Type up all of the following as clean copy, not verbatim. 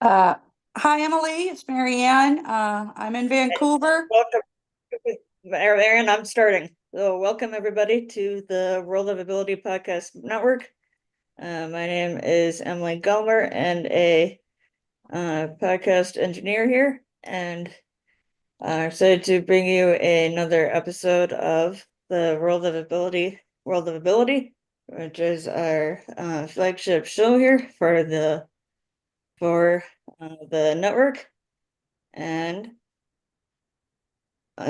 Uh, Hi, Emily. It's Marianne. I'm in Vancouver. Welcome, Marianne. I'm starting. So, welcome everybody to the World of Ability Podcast Network. My name is Emily Gulmer, and a podcast engineer here, and I'm excited to bring you another episode of the World of Ability, which is our flagship show here for the network, and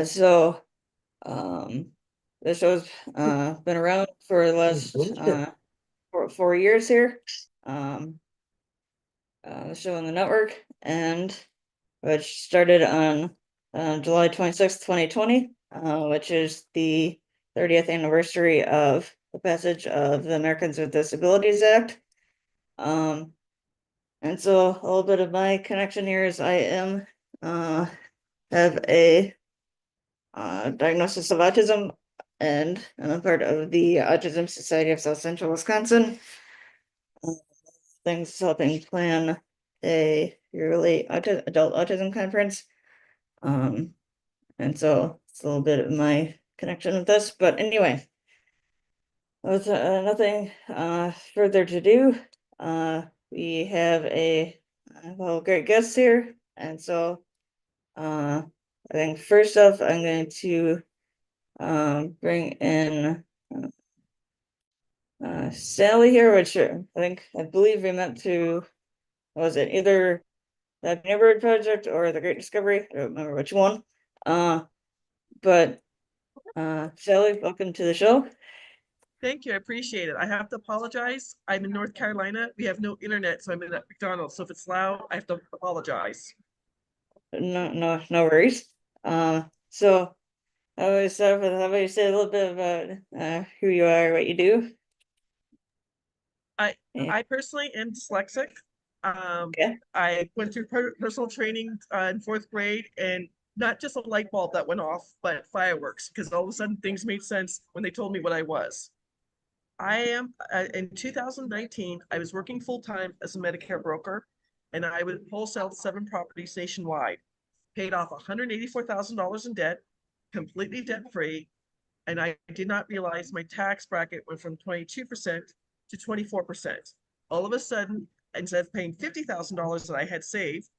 so. Um, this show's been around for the last 4 years here. Um, the show on the network, and which started on July 26th, 2020, which is the 30th anniversary of the passage of the Americans with Disabilities Act. Um, and so a little bit of my connection here is uh have a diagnosis of autism, and I'm a part of the Autism Society of South Central Wisconsin. Uh, Things helping plan a yearly adult autism conference. Um, and so it's a little bit of my connection with this. But anyway, with nothing further to do, we have a great guest here, and so I think first off, I'm going to bring in Sally here, which I believe we meant to, was it either the Neighborhood Project or the Great Discovery? I don't remember which one. But Sally, welcome to the show. Thank you. I appreciate it. I have to apologize. I'm in North Carolina. We have no internet, so I'm in at McDonald's. So if it's loud, I have to apologize. No worries. So I always start with, how about you say a little bit about who you are, what you do? Yeah. I personally am dyslexic. Okay. I went through personal training in fourth grade, and not just a light bulb that went off, but fireworks, because all of a sudden things made sense when they told me what I was. I am in 2019, I was working full time as a Medicare broker, and I would wholesale 7 properties nationwide, paid off $184,000 in debt, completely debt free. And I did not realize my tax bracket went from 22% to 24%. All of a sudden, instead of paying $50,000 that I had saved,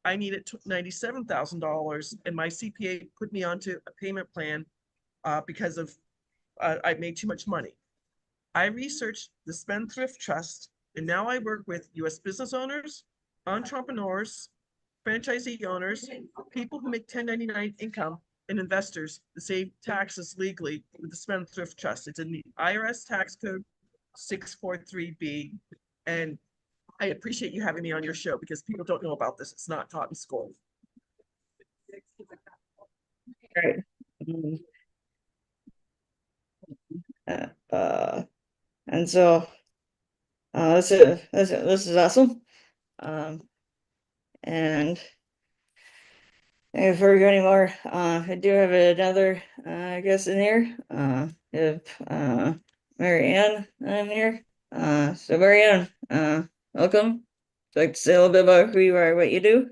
I needed $97,000, and my CPA put me onto a payment plan because of I made too much money. I researched the Spendthrift Trust, and now I work with US business owners, entrepreneurs, franchisee owners, people who make 1099 income, and investors to save taxes legally with the Spendthrift Trust. It's in the IRS tax code 643B. And I appreciate you having me on your show because people don't know about this. It's not taught in school. Right. Um, uh, uh, and so this is awesome. And before we go anymore, I do have another guest in here. If Marianne in here. So Marianne, welcome. Would you like to say a little bit about who you are, what you do?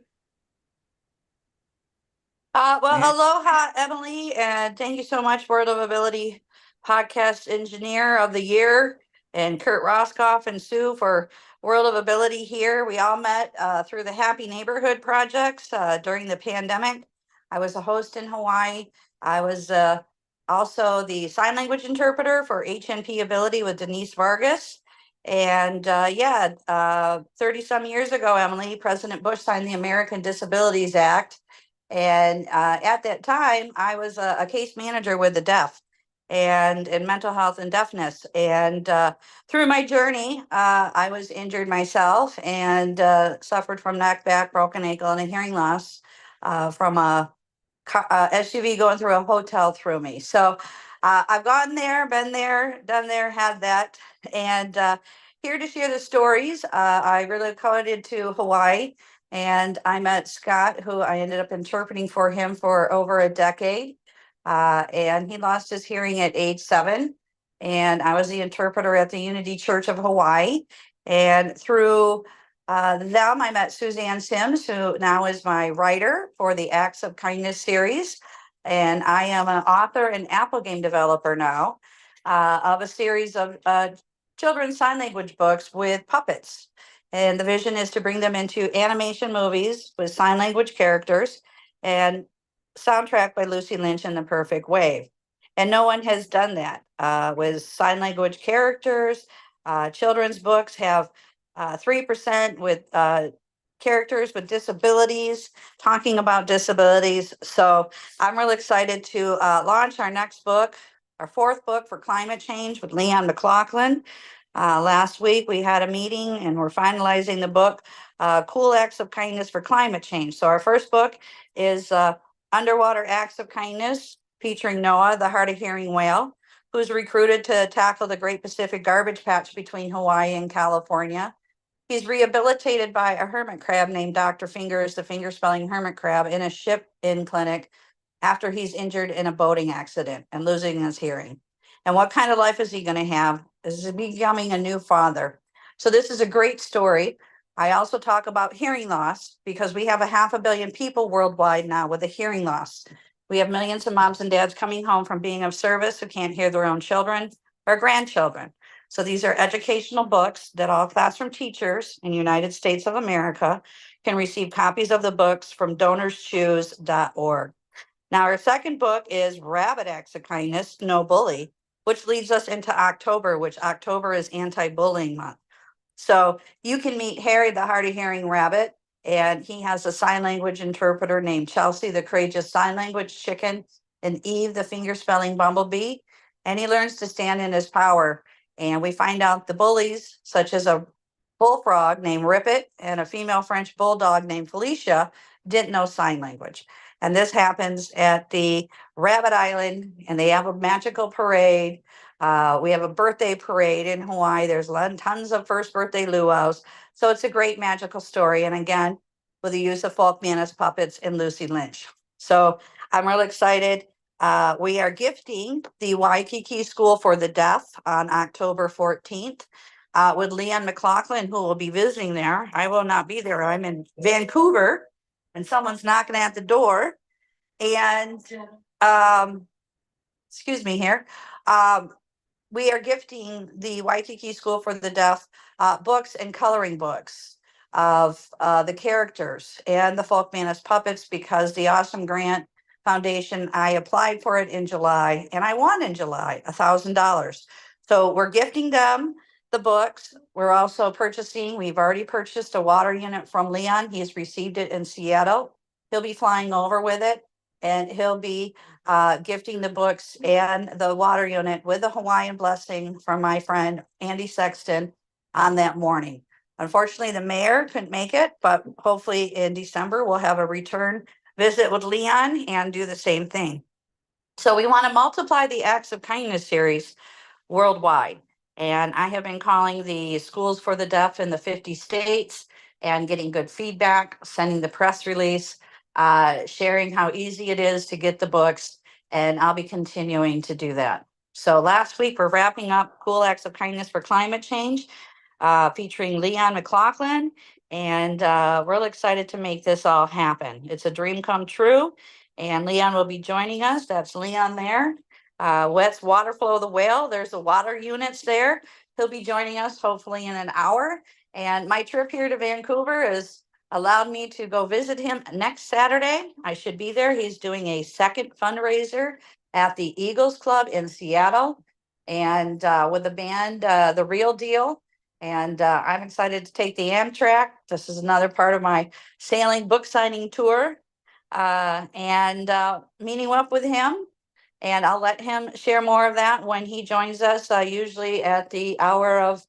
Yeah. Aloha, Emily, and thank you so much, World of Ability Podcast Engineer of the Year, and Kurt Roskoff and Sue for World of Ability here. We all met through the Happy Neighborhood projects during the pandemic. I was a host in Hawaii. I was also the sign language interpreter for HNP Ability with Denise Vargas. And 30 some years ago, Emily, President Bush signed the American Disabilities Act. And at that time, I was a case manager with the deaf and in mental health and deafness. And through my journey, I was injured myself and suffered from neck, back, broken ankle, and a hearing loss from a SUV going through a hotel through me. So I've gone there, been there, done there, had that, and here to share the stories. I relocated to Hawaii, and I met Scott, who I ended up interpreting for him for over a decade. And he lost his hearing at age 7. And I was the interpreter at the Unity Church of Hawaii. And through Them, I met Suzanne Sims, who now is my writer for the Acts of Kindness series. And I am an author and Apple game developer now of a series of children's sign language books with puppets. And the vision is to bring them into animation movies with sign language characters and soundtrack by Lucy Lynch and the Perfect Wave. And no one has done that with sign language characters. Children's books have 3% with characters with disabilities, talking about disabilities. So I'm really excited to launch our next book, our fourth book for climate change with Leon McLaughlin. Last week we had a meeting and we're finalizing the book, Cool Acts of Kindness for Climate Change. So our first book is Underwater Acts of Kindness, featuring Noah, the hard of hearing whale, who's recruited to tackle the Great Pacific Garbage Patch between Hawaii and California. He's rehabilitated by a hermit crab named Dr. Fingers, the finger spelling hermit crab, in a ship-in clinic after he's injured in a boating accident and losing his hearing. And what kind of life is he going to have? Is he becoming a new father? So this is a great story. I also talk about hearing loss because we have 500 million people worldwide now with a hearing loss. We have millions of moms and dads coming home from being of service who can't hear their own children or grandchildren. So these are educational books that all classroom teachers in the United States of America can receive copies of the books from donorschoose.org. Now, our second book is Rabbit Acts of Kindness, No Bully, which leads us into October, which October is anti-bullying month. So you can meet Harry, the hard of hearing rabbit, and he has a sign language interpreter named Chelsea, the courageous sign language chicken, and Eve, the finger spelling bumblebee. And he learns to stand in his power. And we find out the bullies, such as a bullfrog named Rippet and a female French bulldog named Felicia, didn't know sign language. And this happens at the Rabbit Island, and they have a magical parade. We have a birthday parade in Hawaii. There's tons of first birthday luau's. So it's a great magical story. And again, with the use of folk Manus puppets and Lucy Lynch. So I'm really excited. We are gifting the Waikiki School for the Deaf on October 14th with Leon McLaughlin, who will be visiting there. I will not be there. I'm in Vancouver and someone's knocking at the door. And excuse me here. We are gifting the Waikiki School for the Deaf books and coloring books of the characters and the folk Manus puppets, because the Awesome Grant Foundation, I applied for it in July and I won in July $1,000. So we're gifting them the books. We're also we've already purchased a water unit from Leon. He's received it in Seattle. He'll be flying over with it, and he'll be gifting the books and the water unit with the Hawaiian blessing from my friend Andy Sexton on that morning. Unfortunately, the mayor couldn't make it, but hopefully in December we'll have a return visit with Leon and do the same thing. So we want to multiply the Acts of Kindness series worldwide. And I have been calling the schools for the deaf in the 50 states and getting good feedback, sending the press release, sharing how easy it is to get the books, and I'll be continuing to do that. So last week, we're wrapping up Cool Acts of Kindness for Climate Change, featuring Leon McLaughlin, and we're really excited to make this all happen. It's a dream come true, and Leon will be joining us. That's Leon there. Wet's Water Flow the Whale. There's the water units there. He'll be joining us hopefully in an hour. And my trip here to Vancouver has allowed me to go visit him next Saturday. I should be there. He's doing a second fundraiser at the Eagles Club in Seattle, and with the band, The Real Deal. And I'm excited to take the Amtrak. This is another part of my sailing book signing tour, and meeting up with him. And I'll let him share more of that when he joins us, usually at the hour of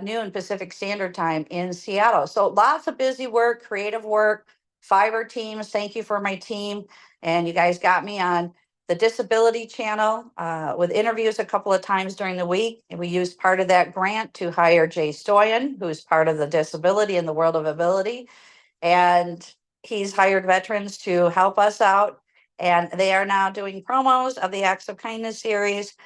noon Pacific Standard Time in Seattle. So lots of busy work, creative work, Fiverr teams. Thank you for my team. And you guys got me on the disability channel with interviews a couple of times during the week. And we used part of that grant to hire Jay Stoyan, who's part of the disability in the world of ability. And he's hired veterans to help us out. And they are now doing promos of the Acts of Kindness series,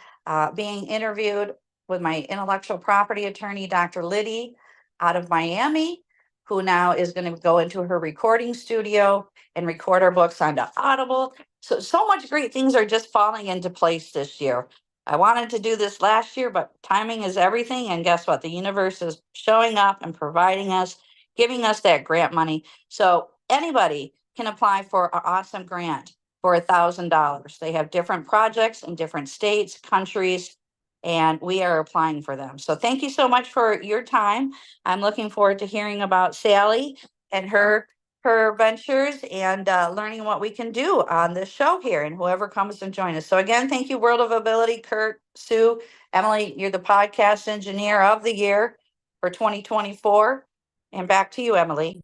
being interviewed with my intellectual property attorney, Dr. Liddy, out of Miami. who now is going to go into her recording studio and record our books onto Audible. So much great things are just falling into place this year. I wanted to do this last year, but timing is everything. And guess what? The universe is showing up and providing us, giving us that grant money. So anybody can apply for an awesome grant for $1,000. They have different projects in different states, countries, and we are applying for them. So thank you so much for your time. I'm looking forward to hearing about Sally and her ventures and learning what we can do on this show here and whoever comes and join us. So again, thank you, World of Ability, Kurt, Sue, Emily, you're the podcast engineer of the year for 2024. And back to you, Emily.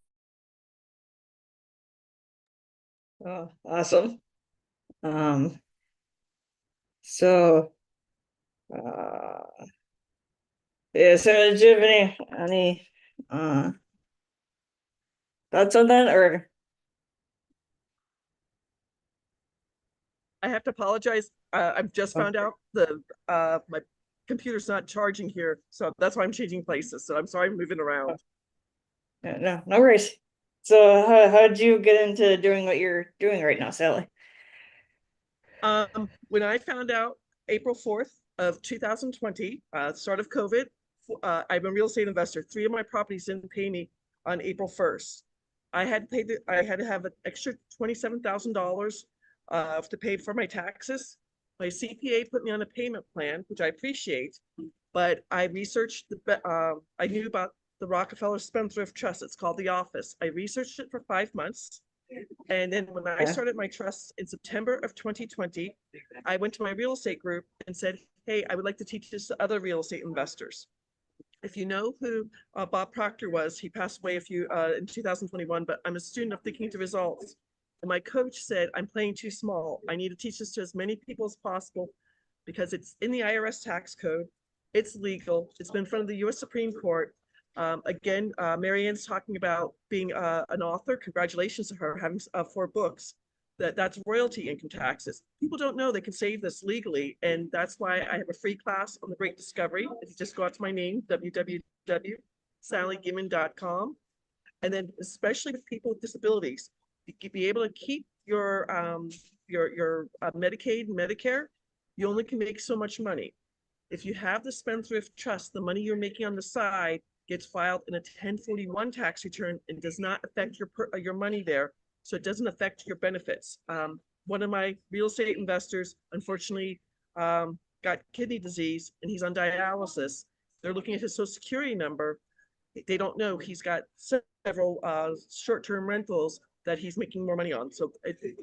Oh, awesome. So, yeah, so did you have any thoughts on that, or? I have to apologize. I've just found out my computer's not charging here, so that's why I'm changing places. So I'm sorry I'm moving around. No worries. So how did you get into doing what you're doing right now, Sally? When I found out April 4th of 2020, start of COVID, I'm a real estate investor. 3 of my properties didn't pay me on April 1st. I had to have an extra $27,000 to pay for my taxes. My CPA put me on a payment plan, which I appreciate, but I researched I knew about the Rockefeller Spendthrift Trust. It's called The Office. I researched it for 5 months. And then when I started my trust in September of 2020, I went to my real estate group and said, hey, I would like to teach this to other real estate investors. If you know who Bob Proctor was, he passed away in 2021, but I'm a student of Thinking to Results. And my coach said, I'm playing too small. I need to teach this to as many people as possible because it's in the IRS tax code. It's legal. It's been in front of the US Supreme Court. Again, Marianne's talking about being an author. Congratulations to her having 4 books. That's royalty income taxes. People don't know they can save this legally, and that's why I have a free class on the Great Discovery. If you just go out to my name, www.sallygimmin.com, and then especially with people with disabilities, you be able to keep your Medicaid and Medicare. You only can make so much money. If you have the Spendthrift Trust, the money you're making on the side gets filed in a 1041 tax return and does not affect your money there. So it doesn't affect your benefits. One of my real estate investors, unfortunately, got kidney disease and he's on dialysis. They're looking at his Social Security number. They don't know he's got several short-term rentals that he's making more money on. So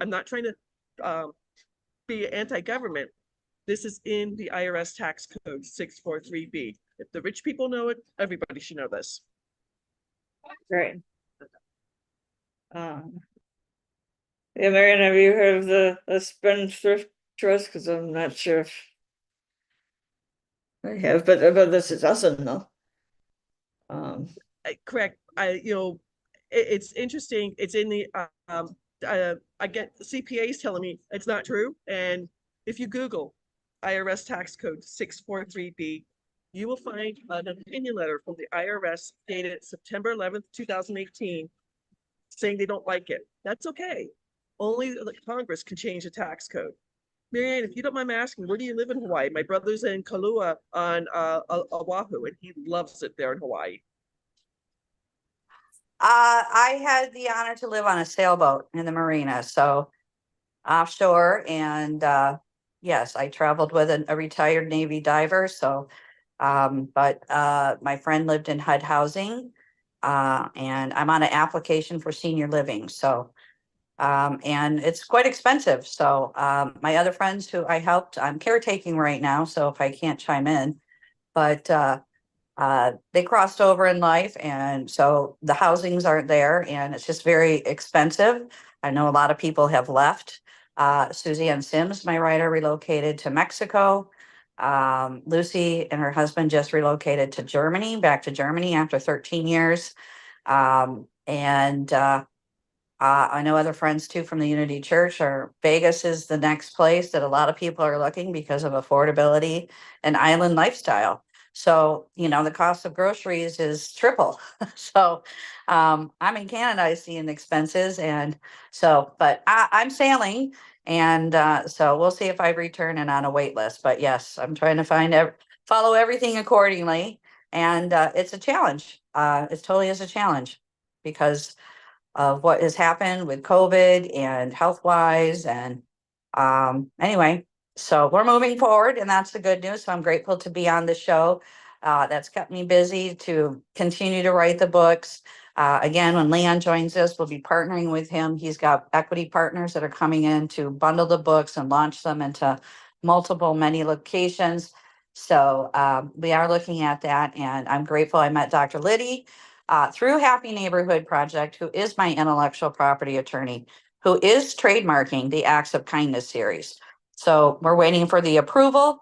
I'm not trying to be anti-government. This is in the IRS tax code 643B. If the rich people know it, everybody should know this. Great. Yeah, Marianne, have you heard of the Spendthrift Trust? Because I'm not sure if I have, but this is awesome, though. Correct. It's interesting. It's in the I get the CPAs telling me it's not true, and if you Google IRS tax code 643B, you will find an opinion letter from the IRS dated September 11th, 2018, saying they don't like it. That's okay. Only the Congress can change the tax code. Marianne, if you don't mind me asking, where do you live in Hawaii? My brother's in Kailua on Oahu, and he loves it there in Hawaii. I had the honor to live on a sailboat in the marina, so offshore, and yes, I traveled with a retired Navy diver. So, but my friend lived in HUD housing, and I'm on an application for senior living. So, and it's quite expensive. So, my other friends who I helped, I'm caretaking right now. So if I can't chime in, but they crossed over in life, and so the housings aren't there, and it's just very expensive. I know a lot of people have left. Susie Ann Sims, my writer, relocated to Mexico. Lucy and her husband just relocated to Germany, back to Germany after 13 years. I know other friends too from the Unity Church, or Vegas is the next place that a lot of people are looking because of affordability and island lifestyle. So, the cost of groceries is triple. So, I'm in Canada, I see in expenses. And so, but I'm sailing. And so we'll see if I return and on a wait list. But yes, I'm trying to follow everything accordingly. And it's a challenge. It totally is a challenge because of what has happened with COVID and health wise. And anyway, so we're moving forward, and that's the good news. So I'm grateful to be on the show. That's kept me busy to continue to write the books. Again, when Leon joins us, we'll be partnering with him. He's got equity partners that are coming in to bundle the books and launch them into many locations. So we are looking at that, and I'm grateful I met Dr. Liddy through Happy Neighborhood Project, who is my intellectual property attorney, who is trademarking the Acts of Kindness series. So we're waiting for the approval.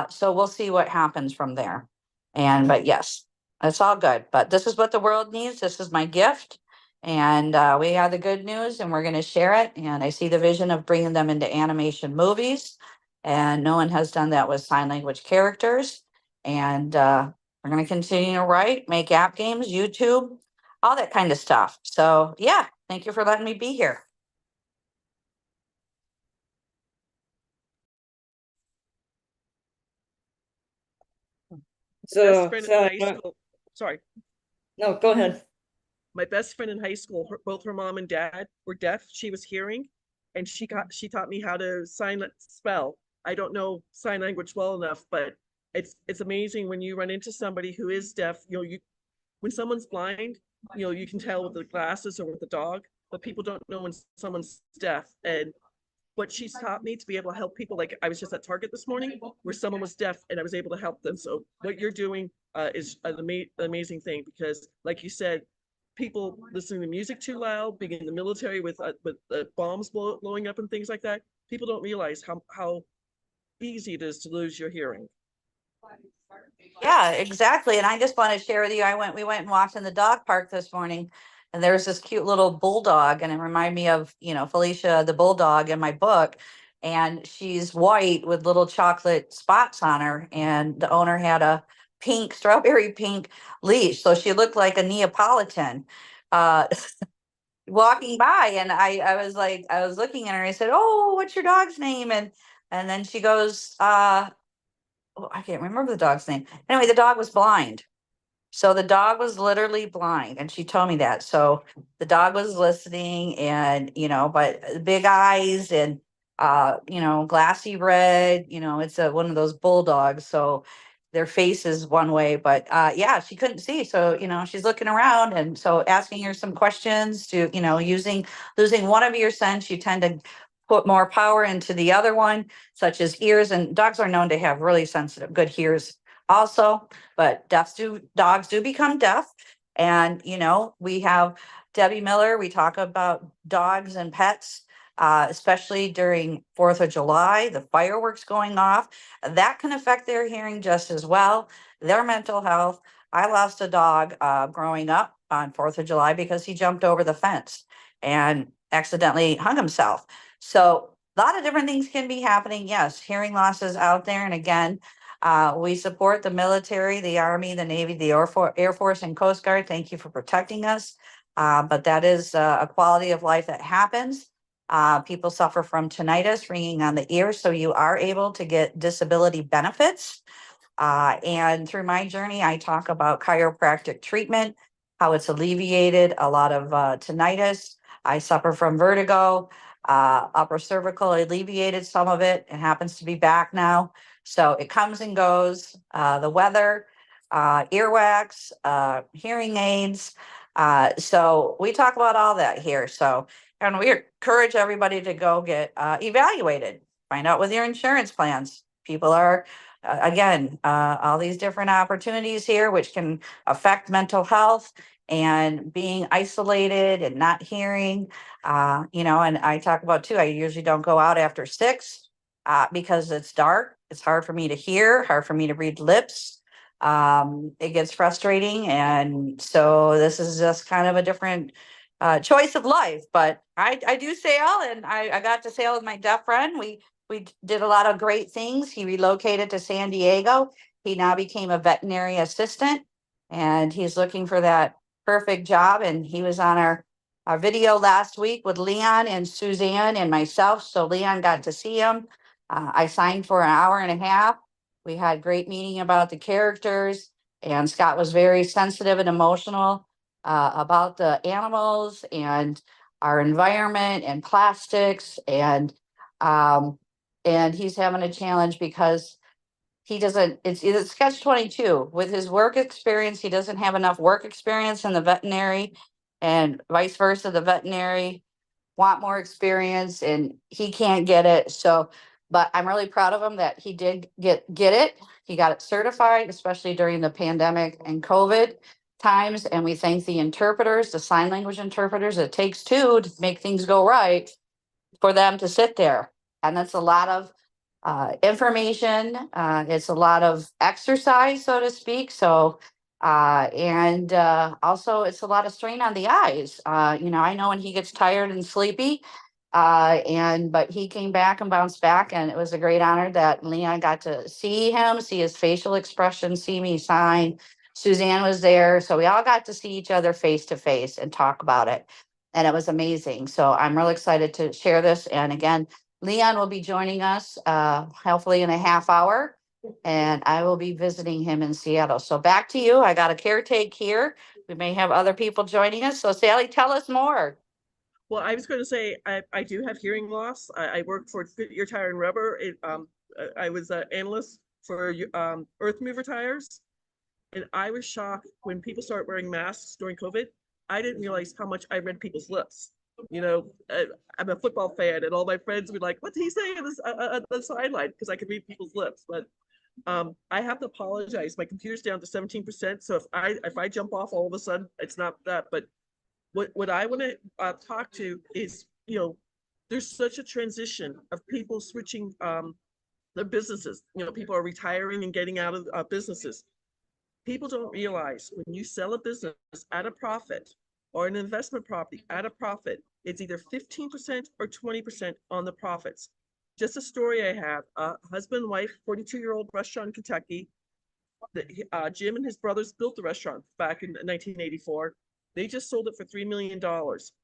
So we'll see what happens from there. But yes, it's all good. But this is what the world needs. This is my gift. And we have the good news, and we're going to share it. And I see the vision of bringing them into animation movies. And no one has done that with sign language characters. And we're going to continue to write, make app games, YouTube, all that kind of stuff. So yeah, thank you for letting me be here. So, Best friend so, in high school. Sorry. no, go ahead. My best friend in high school, both her mom and dad were deaf. She was hearing, and she taught me how to spell. I don't know sign language well enough, but it's amazing when you run into somebody who is deaf. When someone's blind, you can tell with the glasses or with the dog, but people don't know when someone's deaf. And what she's taught me to be able to help people, like I was just at Target this morning where someone was deaf and I was able to help them. So what you're doing is an amazing thing, because like you said, people listening to music too loud, being in the military with bombs blowing up and things like that, people don't realize how easy it is to lose your hearing. Yeah, exactly. And I just want to share with you, we went and walked in the dog park this morning, and there's this cute little bulldog, and it reminded me of, Felicia the bulldog in my book. And she's white with little chocolate spots on her, and the owner had a strawberry pink leash. So she looked like a Neapolitan. Uh, Walking by, and I was like, I was looking at her, I said, "Oh, what's your dog's name?" And then she goes, oh, I can't remember the dog's name. Anyway, the dog was blind. So the dog was literally blind, and she told me that. So the dog was listening, and but big eyes and glassy red. It's one of those bulldogs. So their face is one way, but yeah, she couldn't see. So she's looking around, and so asking her some questions to using losing one of your sense, you tend to put more power into the other one, such as ears. And dogs are known to have really sensitive, good ears also, but dogs do become deaf. And we have Debbie Miller, we talk about dogs and pets, especially during 4th of July, the fireworks going off, that can affect their hearing just as well, their mental health. I lost a dog growing up on 4th of July because he jumped over the fence and accidentally hung himself. So a lot of different things can be happening. Yes, hearing loss is out there. And again, we support the military, the Army, the Navy, the Air Force, and Coast Guard. Thank you for protecting us. But that is a quality of life that happens. People suffer from tinnitus, ringing on the ear, so you are able to get disability benefits. And through my journey, I talk about chiropractic treatment, how it's alleviated a lot of tinnitus. I suffer from vertigo, upper cervical, alleviated some of it. It happens to be back now. So it comes and goes. The weather, earwax, hearing aids. So we talk about all that here. So, and we encourage everybody to go get evaluated, find out with your insurance plans. People are again, all these different opportunities here, which can affect mental health and being isolated and not hearing, and I talk about too, I usually don't go out after 6 because it's dark. It's hard for me to hear, hard for me to read lips. It gets frustrating. And so this is just kind of a different choice of life, but I do sail, and I got to sail with my deaf friend. We did a lot of great things. He relocated to San Diego. He now became a veterinary assistant, and he's looking for that perfect job. And he was on our video last week with Leon and Suzanne and myself. So Leon got to see him. I signed for an hour and a half. We had great meeting about the characters, and Scott was very sensitive and emotional about the animals and our environment and plastics, and he's having a challenge because he doesn't, it's catch 22 with his work experience. He doesn't have enough work experience in the veterinary, and vice versa. The veterinary want more experience and he can't get it. So, but I'm really proud of him that he did get it. He got it certified, especially during the pandemic and COVID times. And we thank the interpreters, the sign language interpreters. It takes two to make things go right for them to sit there. And that's a lot of information. It's a lot of exercise, so to speak. So, and also it's a lot of strain on the eyes. I know when he gets tired and sleepy, but he came back and bounced back, and it was a great honor that Leon got to see him, see his facial expression, see me sign. Suzanne was there, so we all got to see each other face to face and talk about it, and it was amazing. So I'm really excited to share this. And again, Leon will be joining us hopefully in a half hour, and I will be visiting him in Seattle. So back to you. I got a caretake here. We may have other people joining us. So Sally, tell us more. Well, I was going to say, I do have hearing loss. I work for Goodyear Tire and Rubber. I was an analyst for Earth Mover Tires. And I was shocked when people started wearing masks during COVID. I didn't realize how much I read people's lips. I'm a football fan, and all my friends would like, "What's he saying on the sideline?" Because I could read people's lips. But I have to apologize. My computer's down to 17%. So if I jump off all of a sudden, it's not that. But what I want to talk to is, there's such a transition of people switching their businesses. People are retiring and getting out of businesses. People don't realize when you sell a business at a profit or an investment property at a profit, it's either 15% or 20% on the profits. Just a story I have, husband and wife, 42-year-old restaurant in Kentucky. Jim and his brothers built the restaurant back in 1984. They just sold it for $3 million.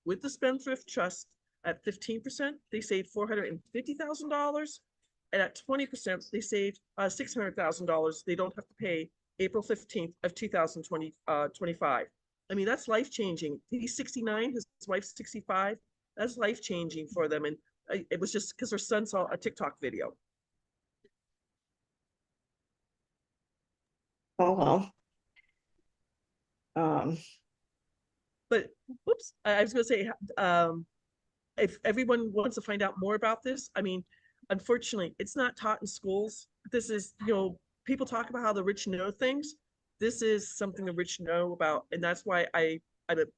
With the Spendthrift Trust at 15%, they saved $450,000. And at 20%, they saved $600,000. They don't have to pay April 15th of 2025. I mean, that's life-changing. He's 69, his wife's 65. That's life-changing for them. And it was just because their son saw a TikTok video. Oh, well. But whoops, I was going to say, if everyone wants to find out more about this, I mean, unfortunately, it's not taught in schools. This is, people talk about how the rich know things. This is something the rich know about. And that's why I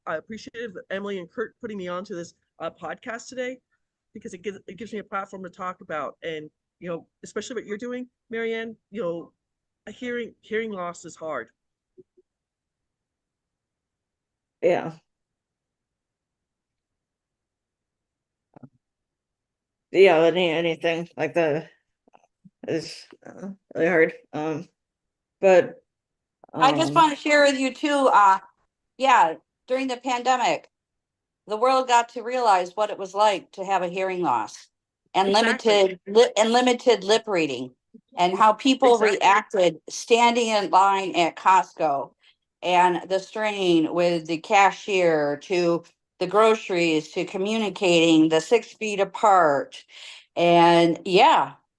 appreciate Emily and Kurt putting me onto this podcast today, because it gives me a platform to talk about. And, especially what you're doing, Marianne, a hearing loss is hard. Yeah. Yeah, anything like that is really hard. But I just want to share with you too. During the pandemic, the world got to realize what it was like to have a hearing loss and Exactly. limited lip reading, and how people reacted standing in line at Costco, and the strain with the cashier, to the groceries, to communicating the 6 feet apart. And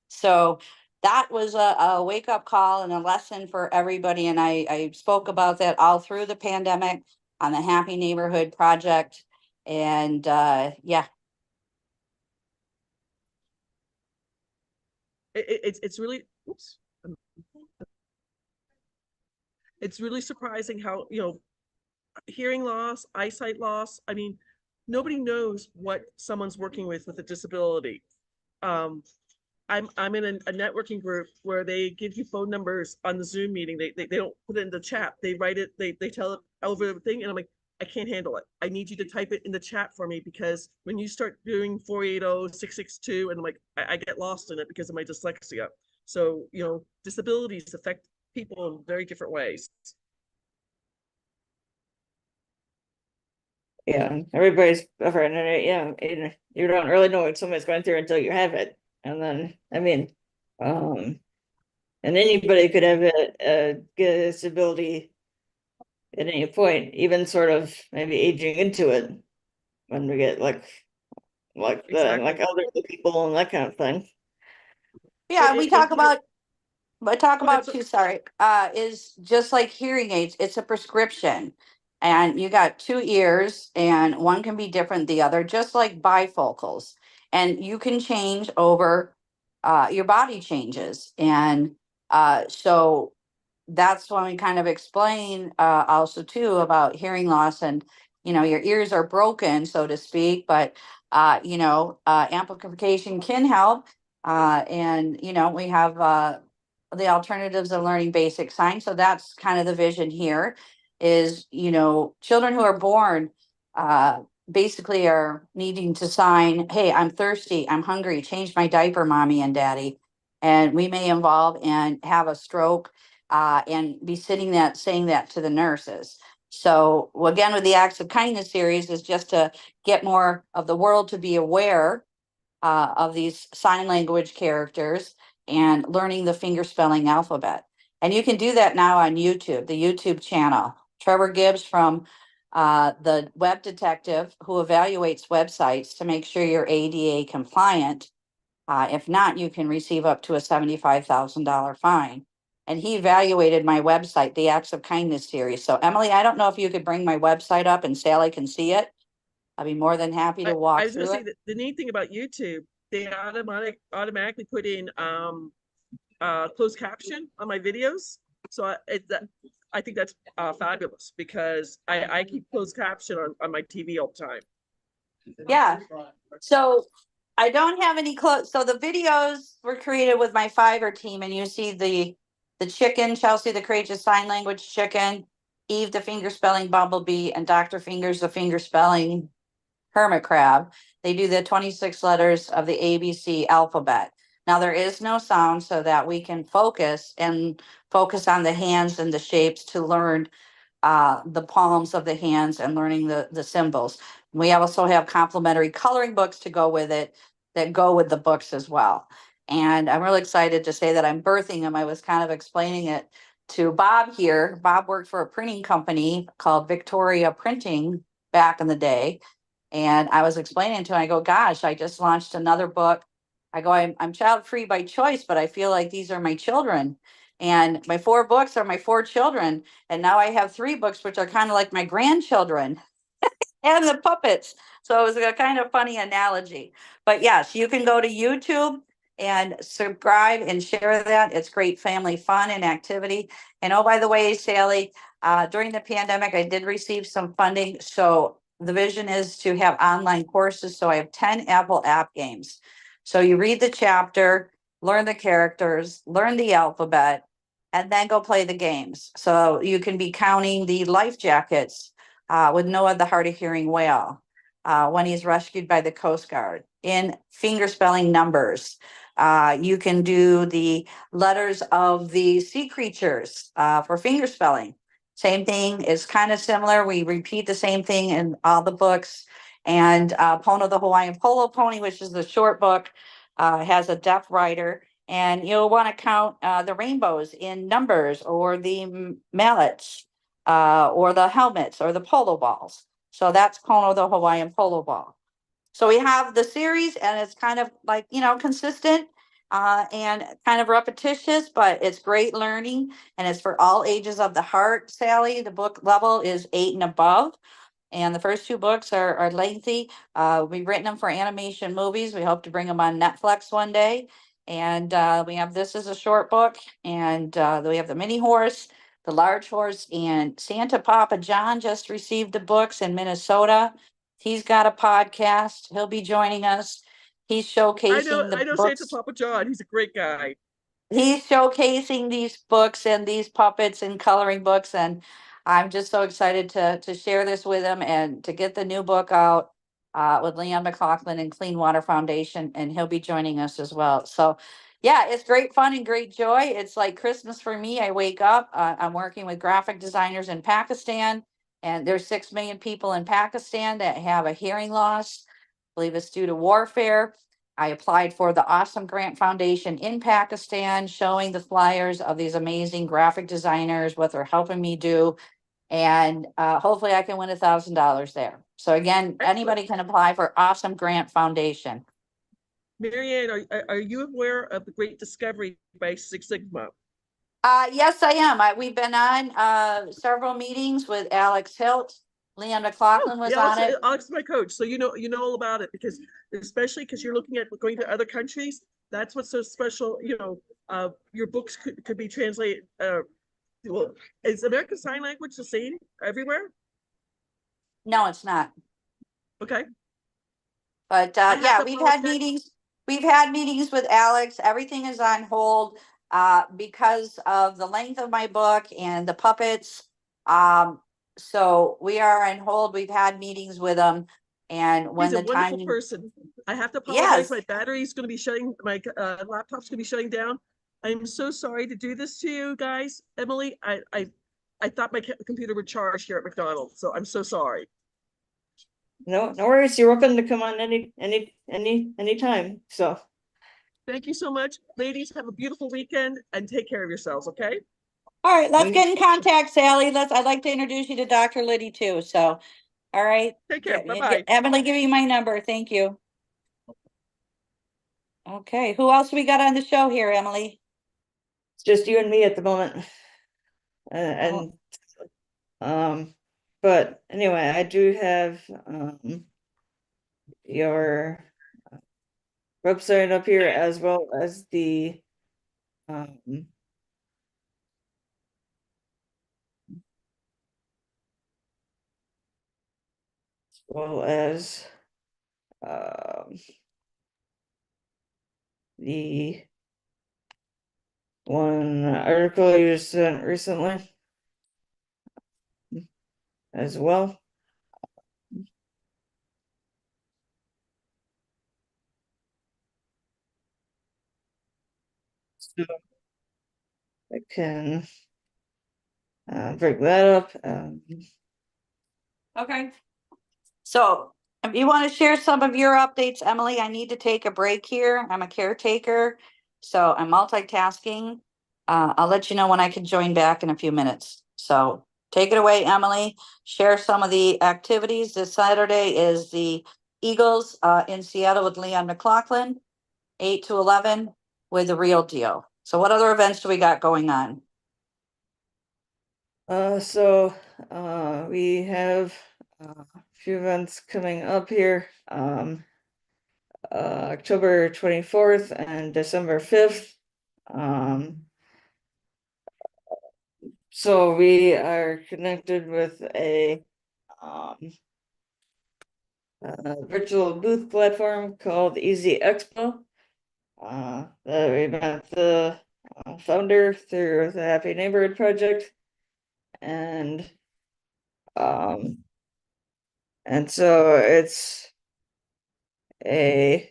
so that was a wake up call and a lesson for everybody. And I spoke about that all through the pandemic on the Happy Neighborhood Project. And It's really, oops. It's really surprising how, hearing loss, eyesight loss. I mean, nobody knows what someone's working with a disability. I'm in a networking group where they give you phone numbers on the Zoom meeting. They don't put it in the chat. They write it, they tell it over the thing, and I'm like, I can't handle it. I need you to type it in the chat for me, because when you start doing 480-662, and I'm like, I get lost in it because of my dyslexia. So, disabilities affect people in very different ways. Yeah, everybody's afraid, you don't really know what somebody's going through until you have it. And then, I mean, and anybody could have a disability at any point, even sort of maybe aging into it when we get like Exactly. elderly people and that kind of thing. Yeah, and we And talk about, I talk go ahead. about too, sorry, is just like hearing aids, it's a prescription. And you got two ears and one can be different the other, just like bifocals. And you can change over, your body changes. And so that's when we kind of explain also too about hearing loss and your ears are broken, so to speak, but amplification can help. And we have the alternatives of learning basic signs. So that's kind of the vision here is, children who are born basically are needing to sign, hey, I'm thirsty, I'm hungry, change my diaper, mommy and daddy. And we may involve and have a stroke and be saying that to the nurses. So again, with the Acts of Kindness series is just to get more of the world to be aware of these sign language characters and learning the finger spelling alphabet. And you can do that now on YouTube, the YouTube channel. Trevor Gibbs from the web detective who evaluates websites to make sure you're ADA compliant. If not, you can receive up to a $75,000 fine. And he evaluated my website, the Acts of Kindness series. So, Emily, I don't know if you could bring my website up and Sally can see it. I'd be more than happy to I walk was going to through say it. that the neat thing about YouTube, they automatically put in closed caption on my videos. So I think that's fabulous because I keep closed caption on my TV all the time. Yeah. So I don't have any close. So the videos were created with my Fiverr team, and you see the chicken, Chelsea, the courageous sign language chicken, Eve, the finger spelling bumblebee, and Dr. Fingers, the finger spelling hermit crab. They do the 26 letters of the ABC alphabet. Now there is no sound so that we can focus on the hands and the shapes to learn the palms of the hands and learning the symbols. We also have complementary coloring books to go with it that go with the books as well. And I'm really excited to say that I'm birthing them. I was kind of explaining it to Bob here. Bob worked for a printing company called Victoria Printing back in the day. And I was explaining to him, I go, gosh, I just launched another book. I go, I'm child free by choice, but I feel like these are my children. And my 4 books are my 4 children. And now I have 3 books, which are kind of like my grandchildren and the puppets. So it was a kind of funny analogy. But yes, you can go to YouTube and subscribe and share that. It's great family fun and activity. And oh, by the way, Sally, during the pandemic, I did receive some funding. So the vision is to have online courses. So I have 10 Apple app games. So you read the chapter, learn the characters, learn the alphabet, and then go play the games. So you can be counting the life jackets with Noah, the hard of hearing whale, when he's rescued by the Coast Guard, in finger spelling numbers. You can do the letters of the sea creatures for finger spelling. Same thing is kind of similar. We repeat the same thing in all the books. And Pono the Hawaiian Polo Pony, which is the short book, has a deaf writer. And you'll want to count the rainbows in numbers or the mallets or the helmets or the polo balls. So that's Pono the Hawaiian Polo Ball. So we have the series, and it's kind of like, consistent and kind of repetitious, but it's great learning, and it's for all ages of the heart, Sally. The book level is 8 and above. And the first 2 books are lengthy. We've written them for animation movies. We hope to bring them on Netflix one day. And we have this as a short book. And we have the mini horse, the large horse, and Santa Papa John just received the books in Minnesota. He's got a podcast. He'll be joining us. He's showcasing the I know Santa books. Papa John. He's a great guy. He's showcasing these books and these puppets and coloring books, and I'm just so excited to share this with him and to get the new book out with Leon McLaughlin and Clean Water Foundation, and he'll be joining us as well. So yeah, it's great fun and great joy. It's like Christmas for me. I wake up, I'm working with graphic designers in Pakistan, and there's 6 million people in Pakistan that have a hearing loss. I believe it's due to warfare. I applied for the Awesome Grant Foundation in Pakistan, showing the flyers of these amazing graphic designers, what they're helping me do. And hopefully I can win $1,000 there. So again, Excellent. anybody can apply for Awesome Grant Foundation. Marianne, are you aware of the Great Discovery by Six Sigma? Yes, I am. We've been on several meetings with Alex Hilt. Leon McLaughlin was Yeah, on it. Alex is my coach, so you know all about it, because especially because you're looking at going to other countries. That's what's so special. Your books could be translated. Well, is American Sign Language the same everywhere? No, it's not. Okay. But I have yeah, to we've had apologize. meetings. We've had meetings with Alex. Everything is on hold because of the length of my book and the puppets. So we are on hold. We've had meetings with him, and when He's a the wonderful time, person. I have to apologize. yes, My battery's going to be shutting. My laptop's going to be shutting down. I'm so sorry to do this to you guys, Emily. I thought my computer would charge here at McDonald's, so I'm so sorry. No worries. You're welcome to come on anytime. So Thank you so much, ladies. Have a beautiful weekend and take care of yourselves. Okay. all right, let's we- get in contact, Sally. I'd like to introduce you to Dr. Liddy too. So, all right. Take care. Bye-bye. Emily, give you my number. Thank you. Okay, who else we got on the show here, Emily? it's just you and me at the moment. And but anyway, I do have your website up here, as well as the as well as the one article you just sent recently as well. So I can break that up. Okay. So if you want to share some of your updates, Emily, I need to take a break here. I'm a caretaker, so I'm multitasking. I'll let you know when I can join back in a few minutes. So take it away, Emily. Share some of the activities. This Saturday is the Eagles in Seattle with Leon McLaughlin, 8 to 11 with the real deal. So what other events do we got going on? So we have a few events coming up here. October 24th and December 5th. So we are connected with a virtual booth platform called Easy Expo. That we met the founder through the Happy Neighborhood Project, and so it's a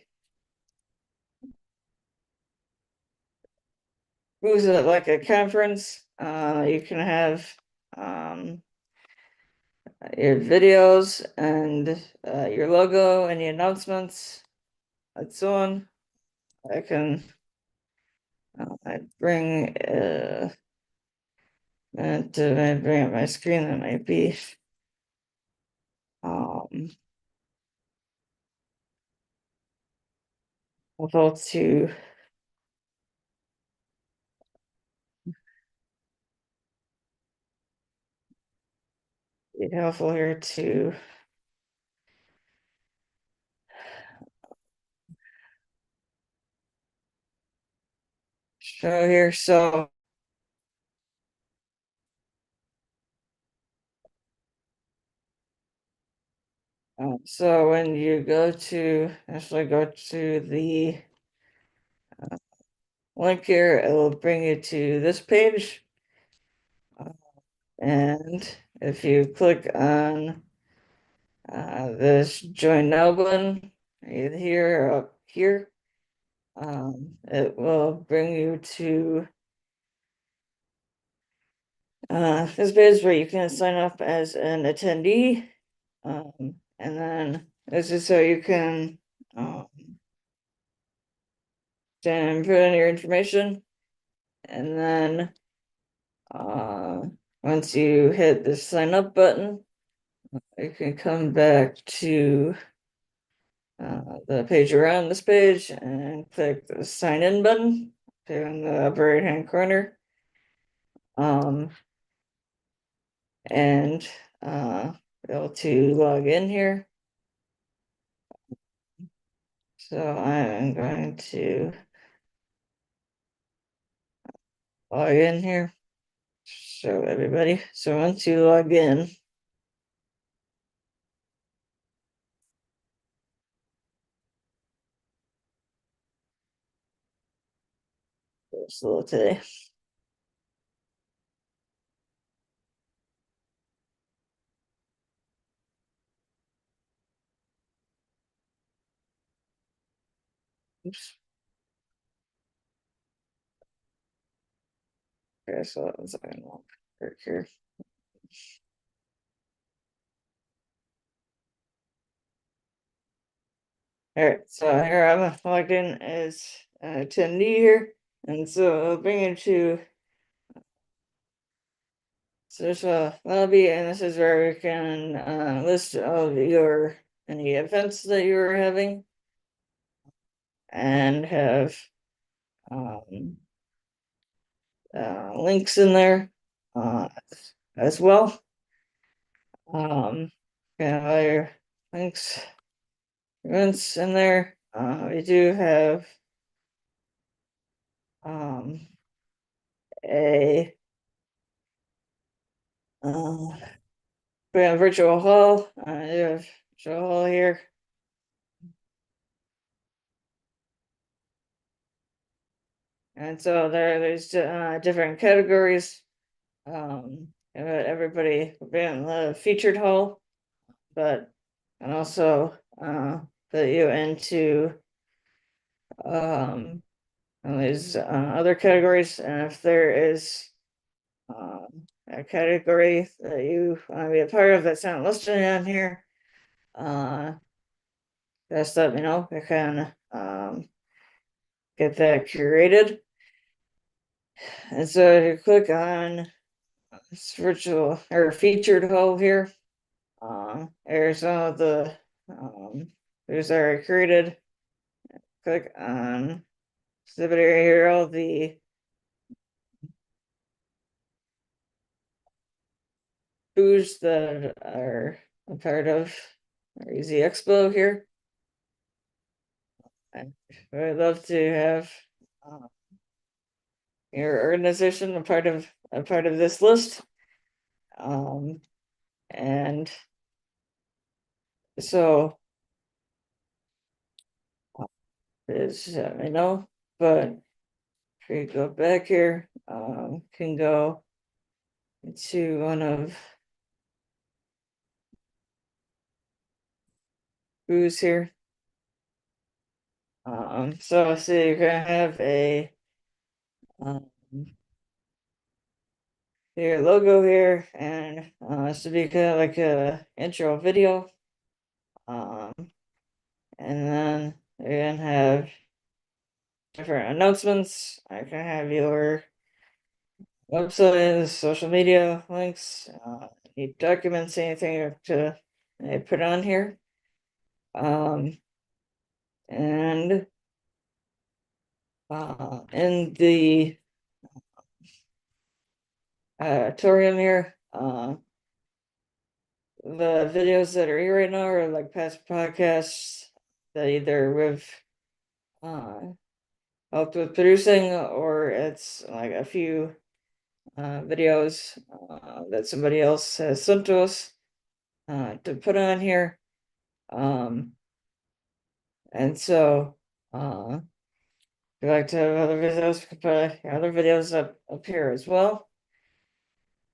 booth at like a conference. You can have your videos and your logo, any announcements, and so on. I can I bring to bring up my screen. That might be helpful to here to show here. So when you go to the link here, it will bring you to this page. And if you click on this join now button, either here or up here, it will bring you to this page where you can sign up as an attendee. And then this is so you can then put in your information, and then once you hit the sign up button, you can come back to the page around this page and click the sign in button in the upper right hand corner. And be able to log in here. So I'm going to log in here, show everybody. So once you log in, slow today. Oops. Okay, so that's going to work here. All right, so here I'm logged in as an attendee here, and so it'll bring you to there's a lobby, and this is where we can list all of your any events that you are having, and have links in there as well. Got all your links, events in there. We do have a we have virtual hall. I do have virtual hall here. And so there's different categories. Everybody will be in the featured hall, but and also put you into and there's other categories, and if there is a category that you want to be a part of that's not listed on here, just let me know. I can get that curated. And so if you click on this virtual or featured hall here, there's some of the there's already created. Click on exhibit area here, all the booths that are a part of our Easy Expo here. I would love to have your organization a part of this list. And so is I know, but if we go back here, can go to one of booths here. So you're gonna have a your logo here, and this should be kind of like a intro video. And then you're gonna have different announcements. I can have your website, social media links, any documents, anything to put on here. And in the auditorium here, the videos that are here right now are like past podcasts that either we've helped with producing, or it's like a few videos that somebody else has sent to us to put on here. And so if you like to have other videos, we can put other videos up here as well.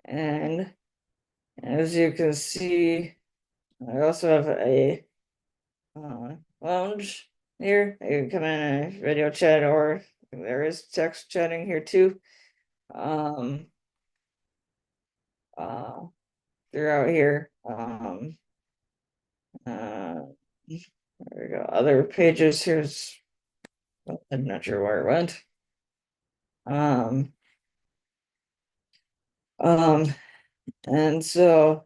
And as you can see, I also have a lounge here. You can come in and video chat, or there is text chatting here too. Throughout here. There we go. Other pages. Here's, I'm not sure where it went. And so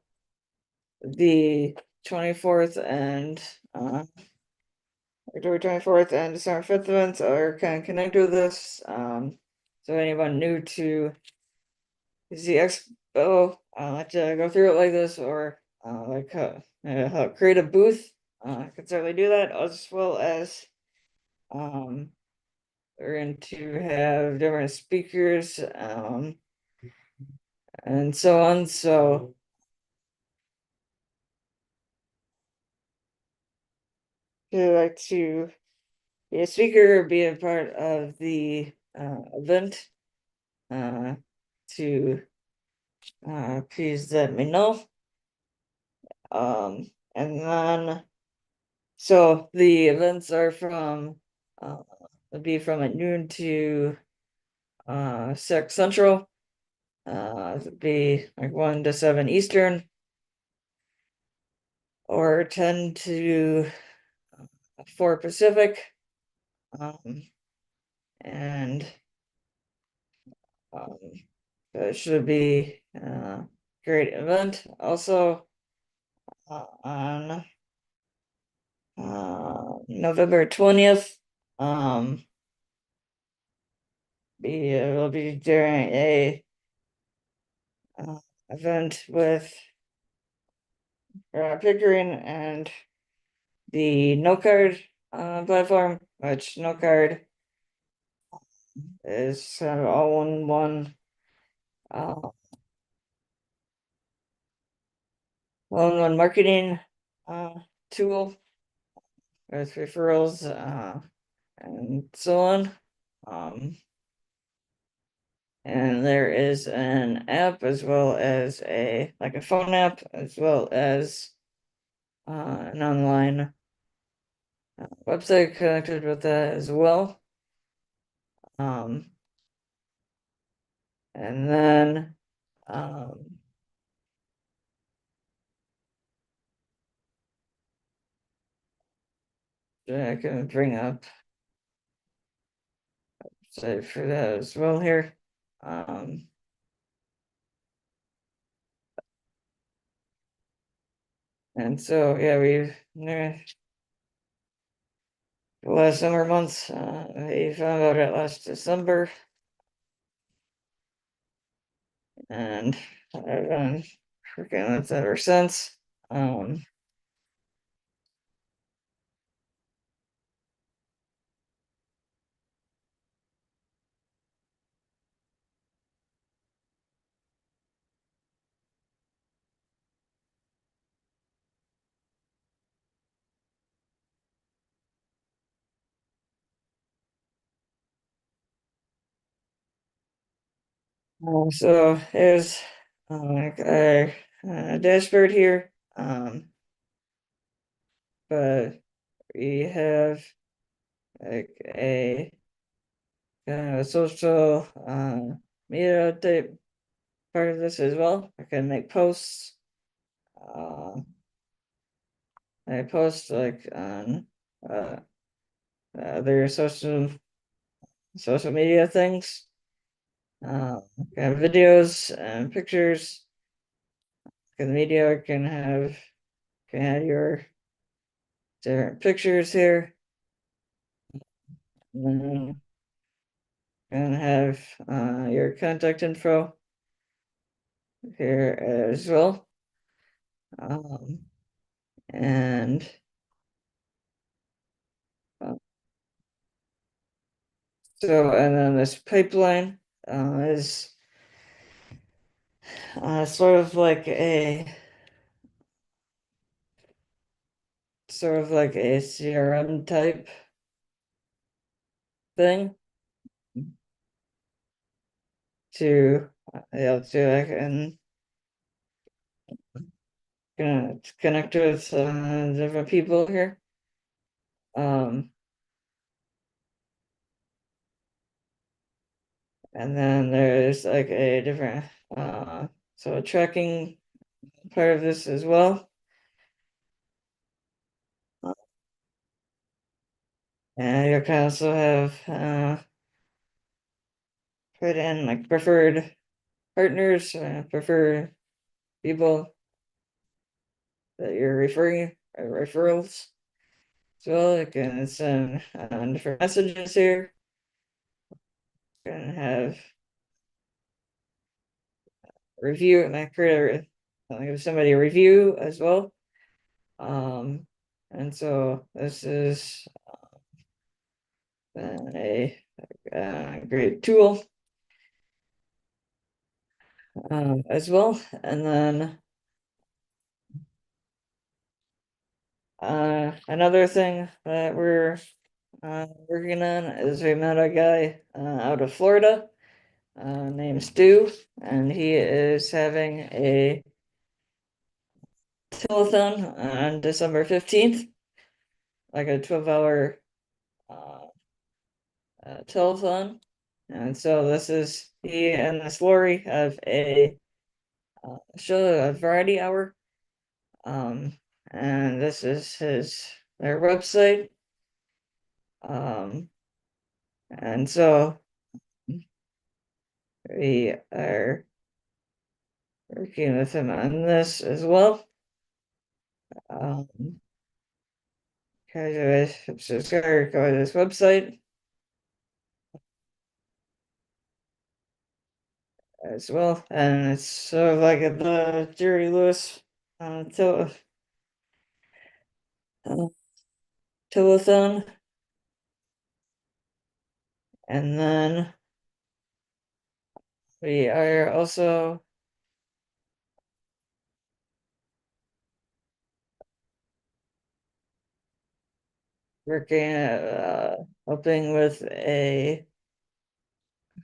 the 24th and October 24th and December 5th events are kind of connected with this. So anyone new to the expo, like to go through it like this, or like create a booth, could certainly do that, as well as we're going to have different speakers, and so on. So if you'd like to be a speaker or be a part of the event, to please let me know. And then so the events are from it'll be from at noon to 6 Central. It'll be like 1 to 7 Eastern, or 10 to 4 Pacific. And it should be a great event. Also, on November 20th, we'll be doing a event with Pickering and the No Card platform, which No Card is kind of all-in-one all-in-one marketing tool with referrals and so on. And there is an app, as well as a phone app, as well as an online website connected with that as well. And then I can bring up website for that as well here. And so yeah, the last summer months, I found out it last December, and I've been working on it ever since. So there's like a dashboard here, but we have like a kind of a social media type part of this as well. I can make posts. I post like on other social media things, kind of videos and pictures. The media can have your different pictures here. And then can have your contact info here as well. And so, and then this pipeline is sort of like a CRM type thing to I can connect with different people here. And then there's like a different, so a tracking part of this as well. And you can also have, put in like preferred partners, preferred people that you're referring, referrals. So you can send different messages here. Gonna have review and I create I'll give somebody a review as well. And so this is a great tool as well. And then another thing that we're working on is we met a guy out of Florida named Stu, and he is having a telethon on December 15th, like a 12-hour telethon. And so this is he and this Lori have a show, a variety hour. And this is their website. And so we are working with him on this as well. Subscribe to this website as well, and it's sort of like the Jerry Lewis telethon, and then we are also working helping with a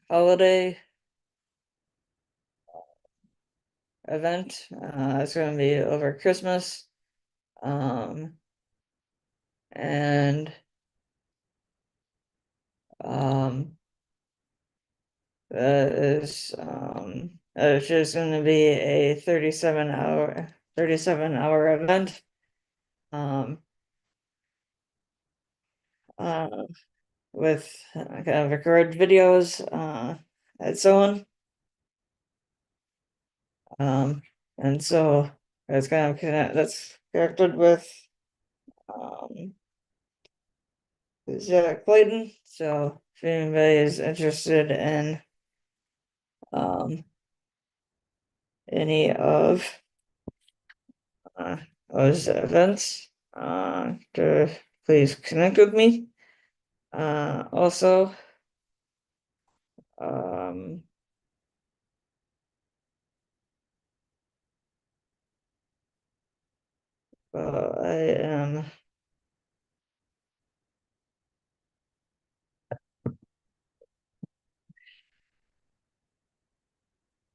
holiday event. It's going to be over Christmas. And that is it's just going to be a 37-hour event. With kind of record videos and so on. And so that's kind of that's connected with Jack Clayton. So if anybody is interested in any of those events, to please connect with me. Also, I am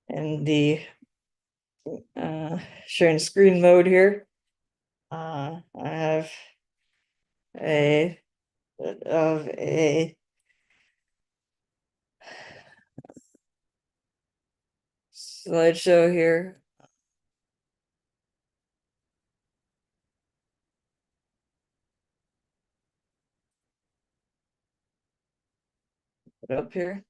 in the sharing screen mode here. I have a bit of a slideshow here. Put up here.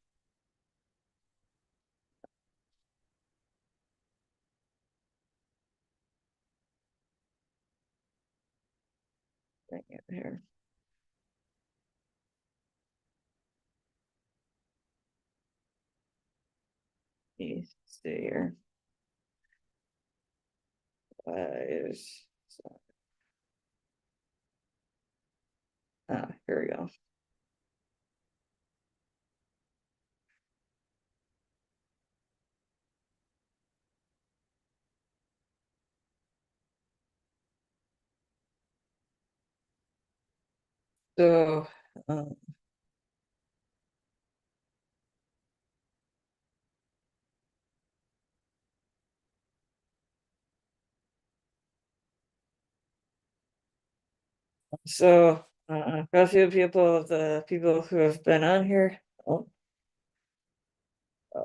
Bring it here. You see here. Is here we go. So got a few people, the people who have been on here. Oh, Here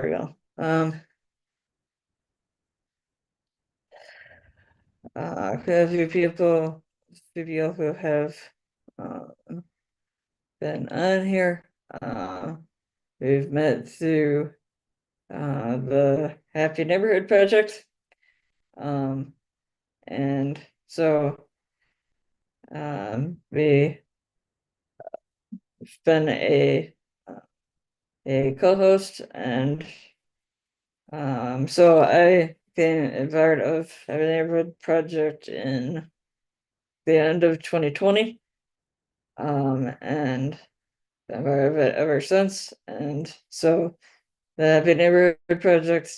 we go. A few people who have been on here. We've met through the Happy Neighborhood Project. And so we've been a co-host, and so I became a part of Happy Neighborhood Project in the end of 2020. And I'm part of it ever since. And so the Happy Neighborhood Project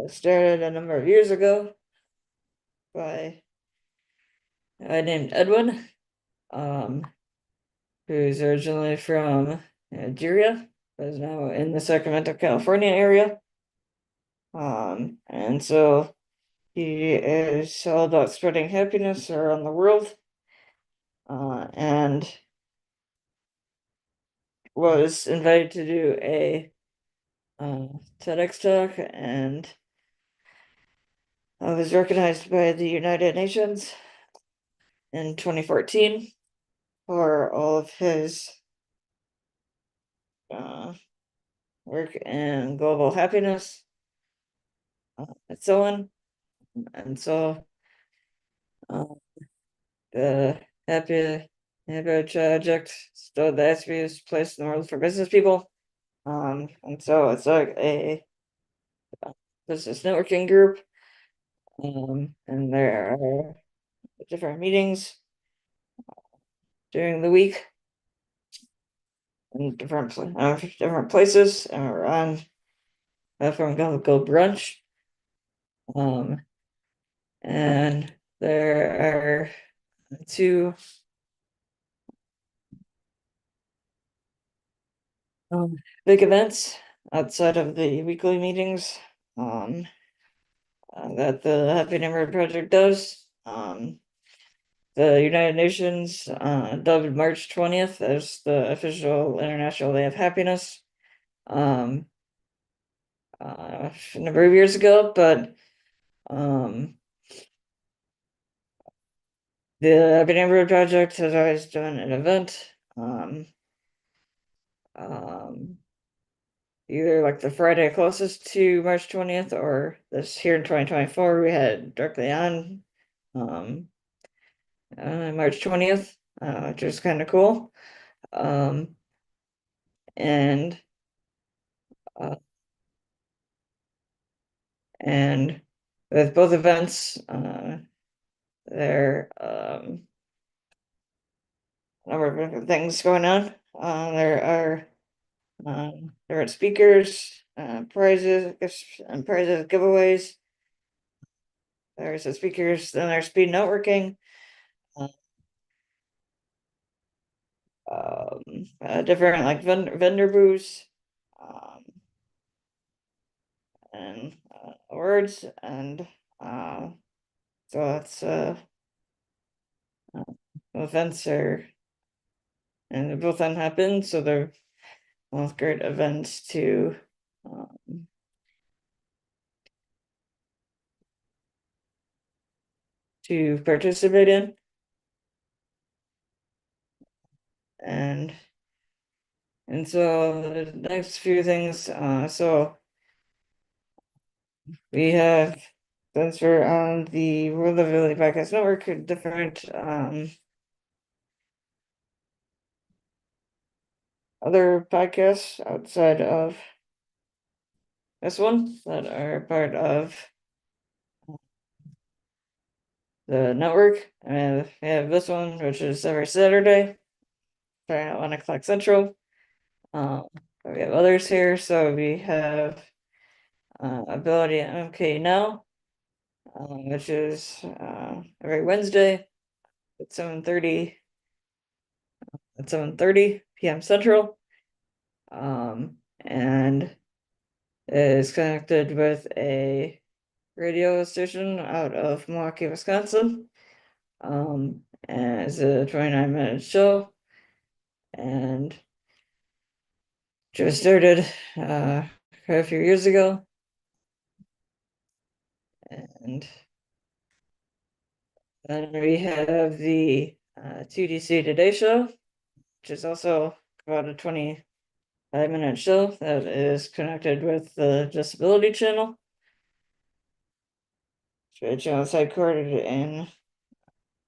started a number of years ago by a guy named Edwin, who's originally from Nigeria, but is now in the Sacramento, California area. And so he is all about spreading happiness around the world. And was invited to do a TEDx talk, and was recognized by the United Nations in 2014 for all of his work in global happiness and so on. And so the Happy Neighborhood Project still the happiest place in the world for business people. And so it's like a business networking group. And there are different meetings during the week in different places, and we're on platform called Go Brunch. And there are two big events outside of the weekly meetings that the Happy Neighborhood Project does. The United Nations dubbed March 20th as the official International Day of Happiness a number of years ago, but the Happy Neighborhood Project has always done an event either like the Friday closest to March 20th, or this here in 2024 we had directly on March 20th, which is kind of cool. And with both events, there a number of different things going on. There are different speakers, prizes, and prizes, giveaways. There's the speakers, then there's speed networking. Different like vendor booths, and awards, and so it's events are, and both of them happen, so they're both great events to participate in. And so the next few things, so we have, since we're on the World of Ability Podcast Network, different other podcasts outside of this one that are part of the network. And we have this one, which is every Saturday, starting at 1 o'clock Central. We have others here, so we have Ability MK Now, which is every Wednesday at 7:30 p.m. Central. And is connected with a radio station out of Milwaukee, Wisconsin. And it's a 29-minute show, and just started quite a few years ago. And then we have the TDC Today Show, which is also about a 25-minute show that is connected with the Disability Channel. The channel is headquartered in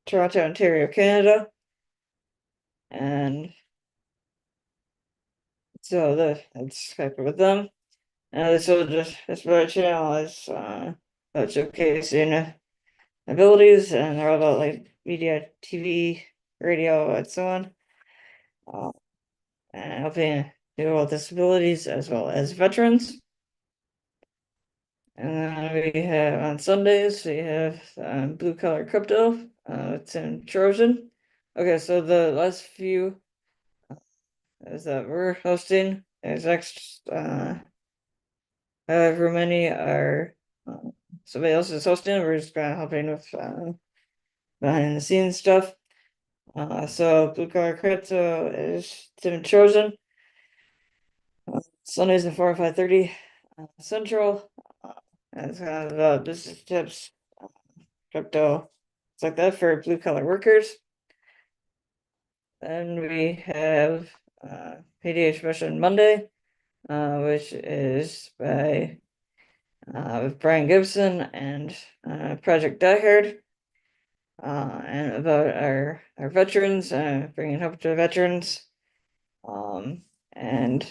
Toronto, Ontario, Canada. And so that's connected with them. And so this other channel is about showcasing abilities, and they're all about like media, TV, radio, and so on. And helping people with disabilities as well as veterans. And then we have on Sundays, we have Blue Collar Crypto. It's in Trojan. Okay, so the last few is that we're hosting. There's next however many are somebody else is hosting. We're just kind of helping with behind the scenes stuff. So Blue Collar Crypto is Tim Trojan. Sundays at 4 and 5:30 Central. It's kind of business tips, crypto, it's like that for blue collar workers. Then we have PDH Mission Monday, which is by with Brian Gibson and Project Diehard, and about our veterans, bringing hope to veterans, and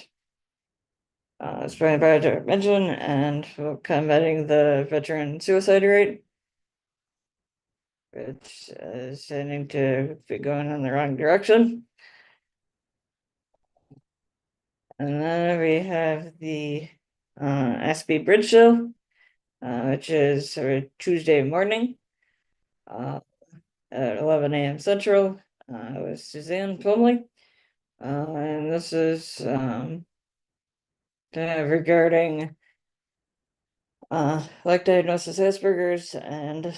it's by Project Mention and combating the veteran suicide rate, which is tending to be going in the wrong direction. And then we have the SB Bridge Show, which is Tuesday morning at 11 a.m. Central with Suzanne Plumley. And this is regarding like diagnosis Asperger's and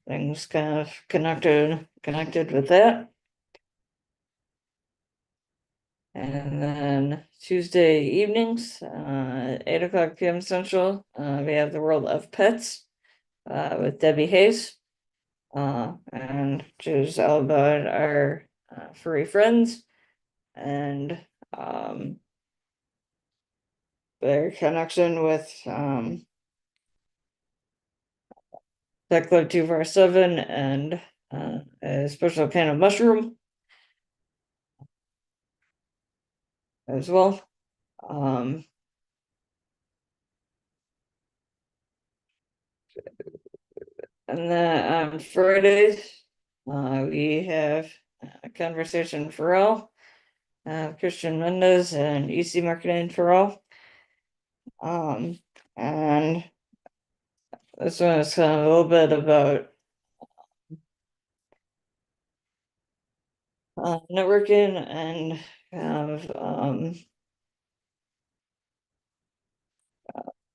things kind of connected with that. And then Tuesday evenings, 8 o'clock p.m. Central, we have the World of Pets with Debbie Hayes, and which is all about our furry friends and their connection with Tech Club 247 and a special kind of mushroom as well. And then on Fridays, we have a conversation for all, Christian Mendez and EC Marketing for All. And this one is kind of a little bit about networking and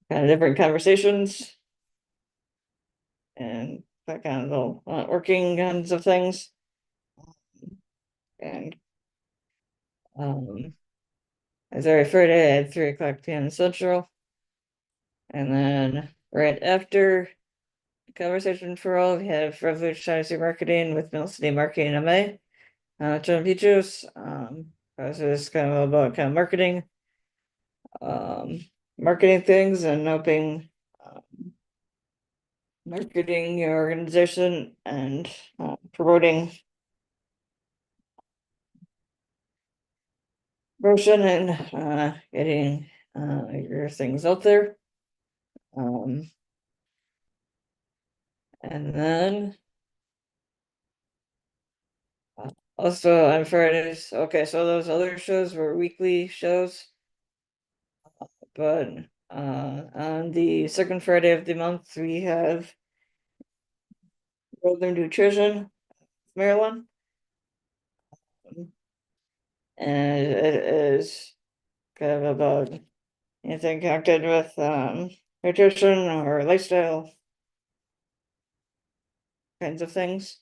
kind of different conversations and that kind of little networking kinds of things. And it's every Friday at 3 o'clock p.m. Central. And then right after the conversation for all, we have revolutionizing marketing with Mill City Marketing MA. John Peaches. This is kind of about kind of marketing things and helping marketing your organization and promoting promotion and getting your things out there. And then also on Fridays, okay, so those other shows were weekly shows. But on the second Friday of the month, we have Northern Nutrition, Maryland. And it is kind of about anything connected with nutrition or lifestyle kinds of things.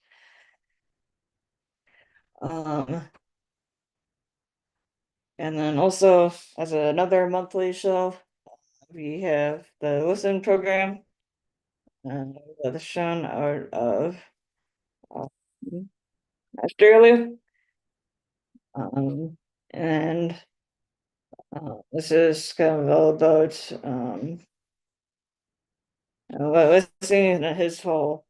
And then also as another monthly show, we have the Listen program. That's shown out of Australia. And this is kind of all about listening to his whole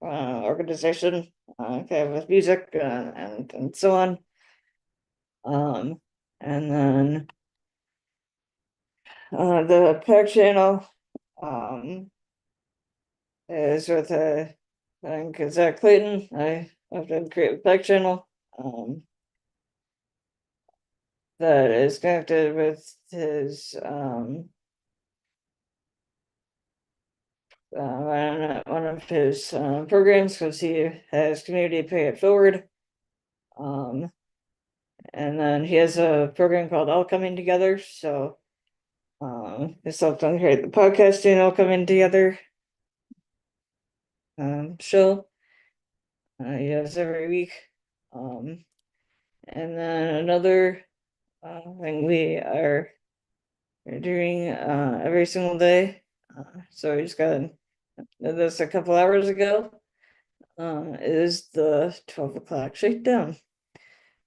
organization, kind of with music and so on. And then the Pack channel is with I think Zach Clayton. I have to create a Pack channel that is connected with his one of his programs, because he has community pay it forward. And then he has a program called All Coming Together. So it's helped on create the podcasting All Coming Together show. He does every week. And then another thing we're doing every single day. So we just got this a couple hours ago. Is the 12 o'clock shakedown.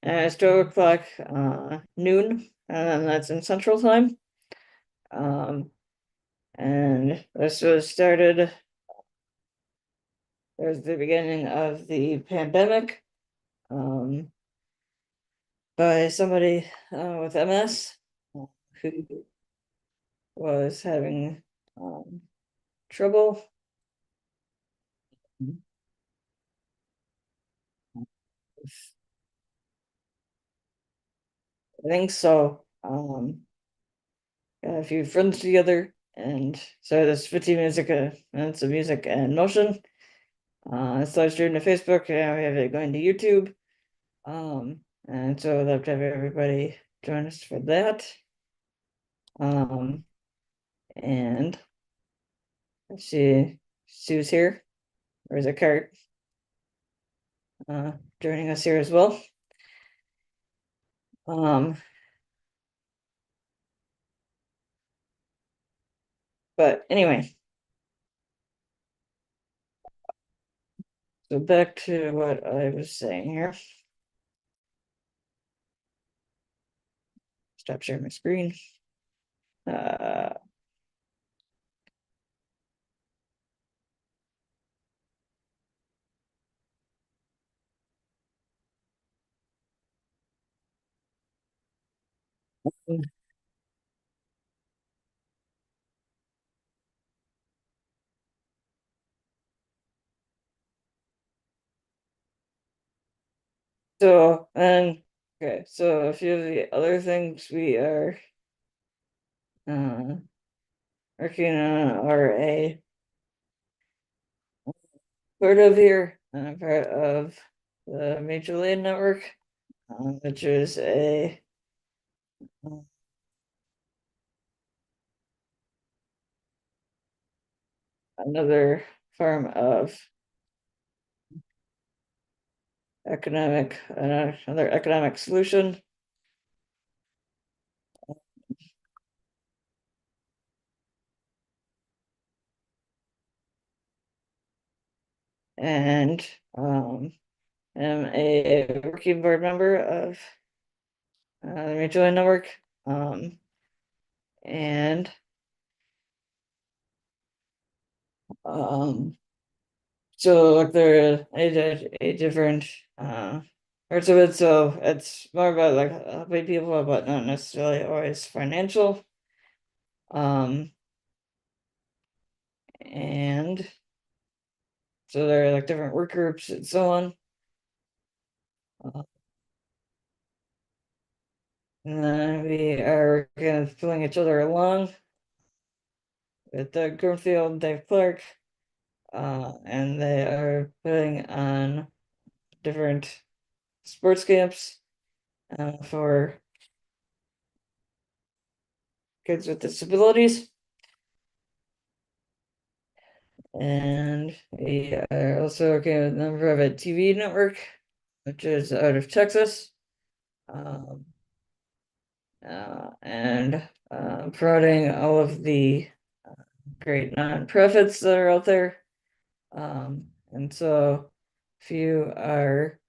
And it's 12 o'clock noon, and that's in Central Time. And this was started. There's the beginning of the pandemic by somebody with MS who was having trouble I think so. Got a few friends together and started this 15 minutes of music and motion. It's live streamed to Facebook, and we have it going to YouTube. And so I'd love to have everybody join us for that. And I see Sue's here. There's a cart joining us here as well. But anyway, so back to what I was saying here. Stop sharing my screen. So, okay, so a few of the other things we are working on are a part of here, part of the Major Lane Network, which is another form of another economic solution. And am a working board member of the Mutual Aid Network. And so like there are a different parts of it. So it's more about like helping people, but not necessarily always financial. And so there are like different work groups and so on. And then we are kind of pulling each other along with Doug Greenfield, Dave Clark, and they are putting on different sports camps for kids with disabilities. And we are also working with a nonprofit TV network, which is out of Texas. And promoting all of the great nonprofits that are out there. And so if you are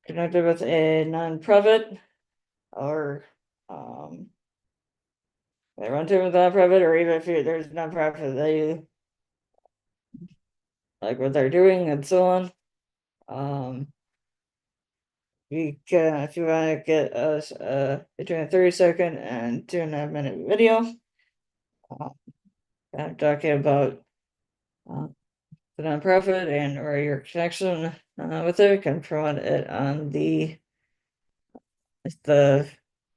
connected with a nonprofit or they run to a nonprofit, or even if there's a nonprofit that you like what they're doing and so on. You can, if you want to get us between a 30-second and 2.5-minute video, I'm talking about the nonprofit and or your connection with it, can promote it on the nonprofit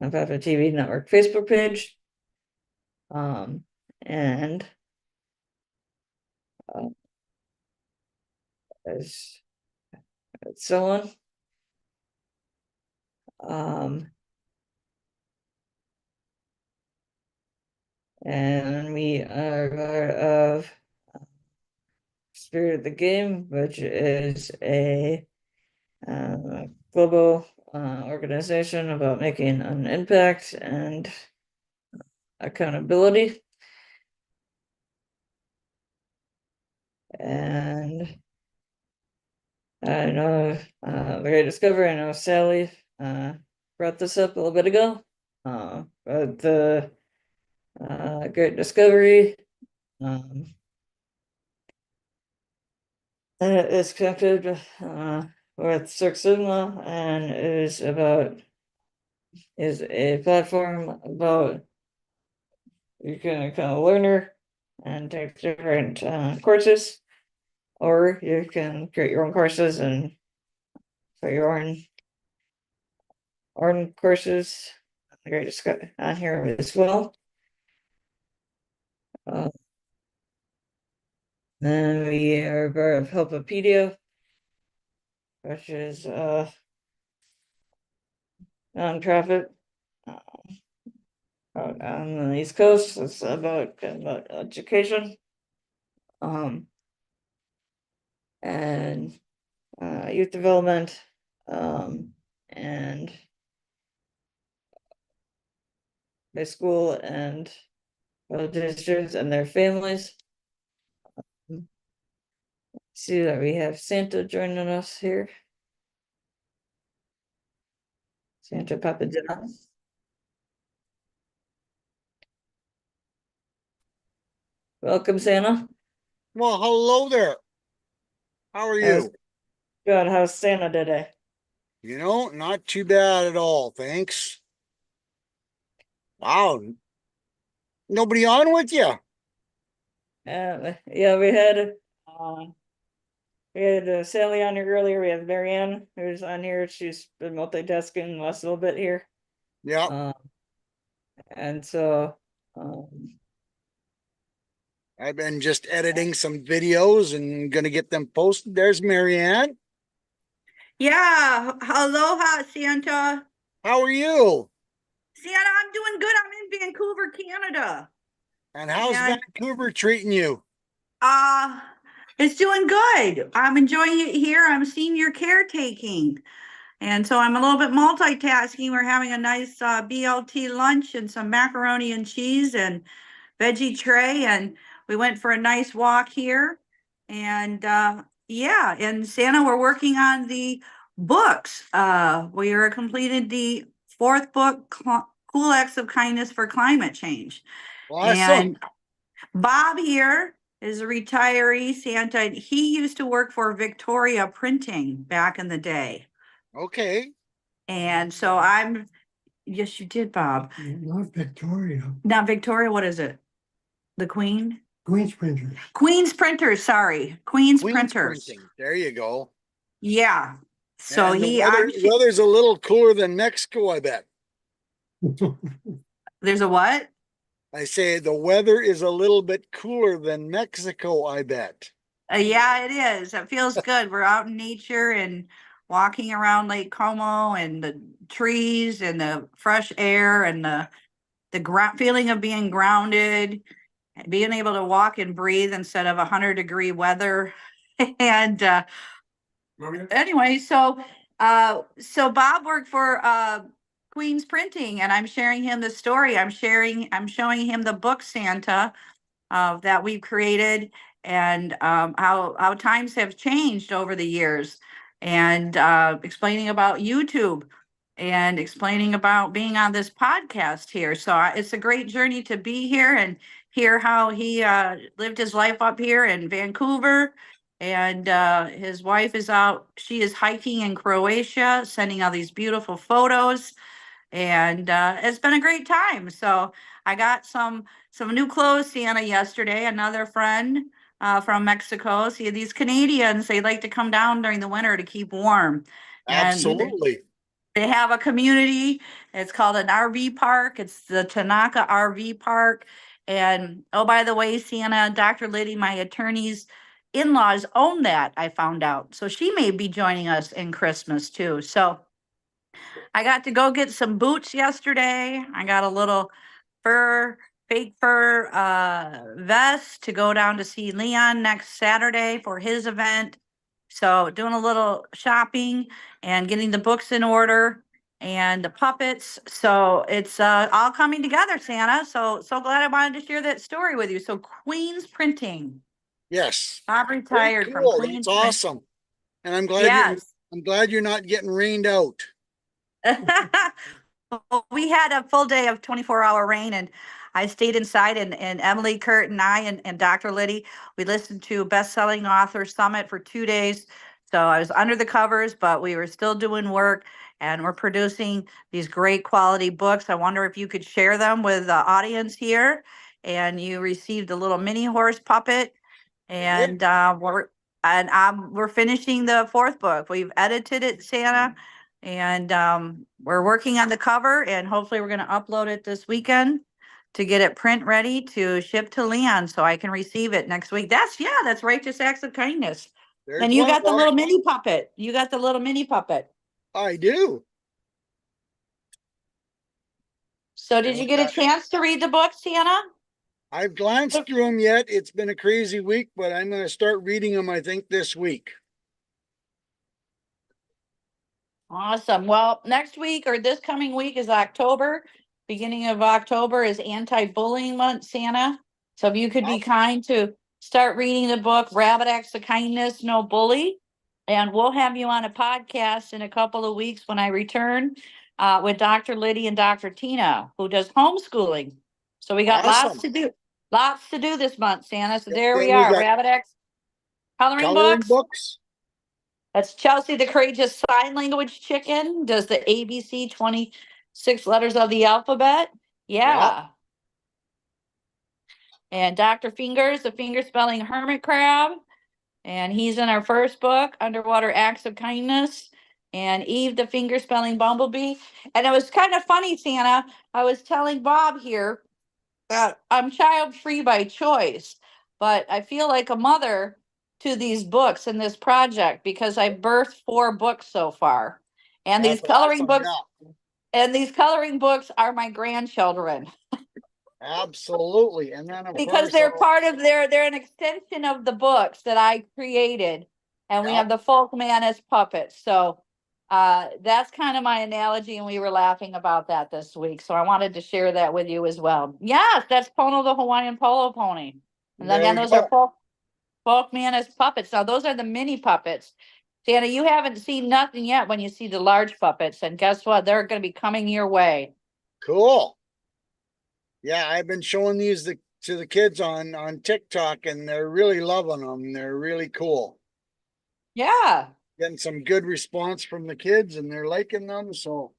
TV network Facebook page. And as so on. And we are part of Spirit of the Game, which is a global organization about making an impact and accountability. And I know the Great Discovery, I know Sally brought this up a little bit ago, but the Great Discovery and it is connected with Six Sigma and is a platform about you can become a learner and take different courses, or you can create your own courses and put your own courses on here as well. Then we are part of Helpopedia, which is a nonprofit out on the East Coast. It's about education. And youth development, and high school and districts and their families. See that we have Santa joining us here. Santa Papadena. Welcome, Santa. Well, hello there. How are you? Good. How's Santa today? You know, not too bad at all, thanks. Wow. Nobody on with you? Yeah, we had Sally on here earlier. We have Marianne who's on here. She's been multitasking the last little bit here. Yeah. And so I've been just editing some videos and gonna get them posted. There's Marianne. Yeah, aloha, Santa. How are you? Santa, I'm doing good. I'm in Vancouver, Canada. And how's And Vancouver treating you? uh, it's doing good. I'm enjoying it here. I'm senior caretaking. And so I'm a little bit multitasking. We're having a nice BLT lunch and some macaroni and cheese and veggie tray. And we went for a nice walk here. And yeah, and Santa, we're working on the books. We are completed the fourth book, Cool Acts of Kindness for Climate Change. Awesome. And Bob here is a retiree Santa. He used to work for Victoria Printing back in the day. Okay. And so yes, you did, Bob. Not Victoria. Not Victoria, what is it? The Queen? Queen's Printers. Queen's Printers, sorry. Queen's Printers. Printing. There you go. Yeah. So And the weather's a little cooler than Mexico, I bet. There's a what? I say the weather is a little bit cooler than Mexico, I bet. Yeah, it is. It feels good. We're out in nature and walking around Lake Como and the trees and the fresh air and the feeling of being grounded, being able to walk and breathe instead of 100-degree weather. And anyway, so Bob worked for Queen's Printing, and I'm sharing him the story. I'm showing him the book Santa that we've created, and how times have changed over the years, and explaining about YouTube, and explaining about being on this podcast here. So it's a great journey to be here and hear how he lived his life up here in Vancouver. And his wife is out, she is hiking in Croatia, sending all these beautiful photos, and it's been a great time. So I got some new clothes, Sienna, yesterday. Another friend from Mexico. See, these Canadians, they like to come down during the winter to keep warm. And Absolutely. they have a community. It's called an RV park. It's the Tanaka RV Park. And oh, by the way, Sienna, Dr. Liddy, my attorney's in-laws own that, I found out. So she may be joining us in Christmas too. So I got to go get some boots yesterday. I got a little fake fur vest to go down to see Leon next Saturday for his event. So doing a little shopping and getting the books in order and the puppets. So it's all coming together, Santa. So glad I wanted to share that story with you. So Queen's Printing. Yes. Bob Very retired from cool. Queen's That's Print. awesome. And Yes. I'm glad you're not getting rained out. Well, we had a full day of 24-hour rain, and I stayed inside, and Emily, Kurt, and I, and Dr. Liddy, we listened to Best-Selling Author Summit for 2 days. So I was under the covers, but we were still doing work, and we're producing these great quality books. I wonder if you could share them with the audience here. And you received a little mini horse puppet, and we're finishing the 4th book. We've edited it, Santa, and we're working on the cover, and hopefully we're going to upload it this weekend to get it print ready to ship to Leon so I can receive it next week. That's Righteous Acts of Kindness. There's And you one got the more. little mini puppet. You got the little mini puppet. I do. So did you get a chance to read the book, Sienna? I've glanced through them yet. It's been a crazy week, but I'm going to start reading them, I think, this week. Awesome. Well, next week or this coming week is October. Beginning of October is anti-bullying month, Santa. So if you could be kind to start reading the book, Rabbit Acts of Kindness, No Bully. And we'll have you on a podcast in a couple of weeks when I return with Dr. Liddy and Dr. Tina, who does homeschooling. So we got lots to do. Lots to do this month, Santa. So there we are. Rabbit Acts coloring books. That's Chelsea, the courageous sign language chicken, does the ABC 26 letters of the alphabet. Yeah. And Dr. Fingers, the finger spelling hermit crab. And he's in our first book, Underwater Acts of Kindness. And Eve, the finger spelling bumblebee. And it was kind of funny, Santa. I was telling Bob here that I'm child free by choice, but I feel like a mother to these books and this project because I birthed 4 books so far. And these coloring books, and these coloring books are my grandchildren. Absolutely. And then because they're part of they're an extension of the books that I created. And we have the Folkman as puppets. So that's kind of my analogy, and we were laughing about that this week. So I wanted to share that with you as well. Yes, that's Pono the Hawaiian Polo Pony. And again, those are Folkman as puppets. Now those are the mini puppets. Santa, you haven't seen nothing yet when you see the large puppets. And guess what? They're going to be coming your way. Cool. Yeah, I've been showing these to the kids on TikTok, and they're really loving them. They're really cool. Yeah. Getting some good response from the kids, and they're liking them. So.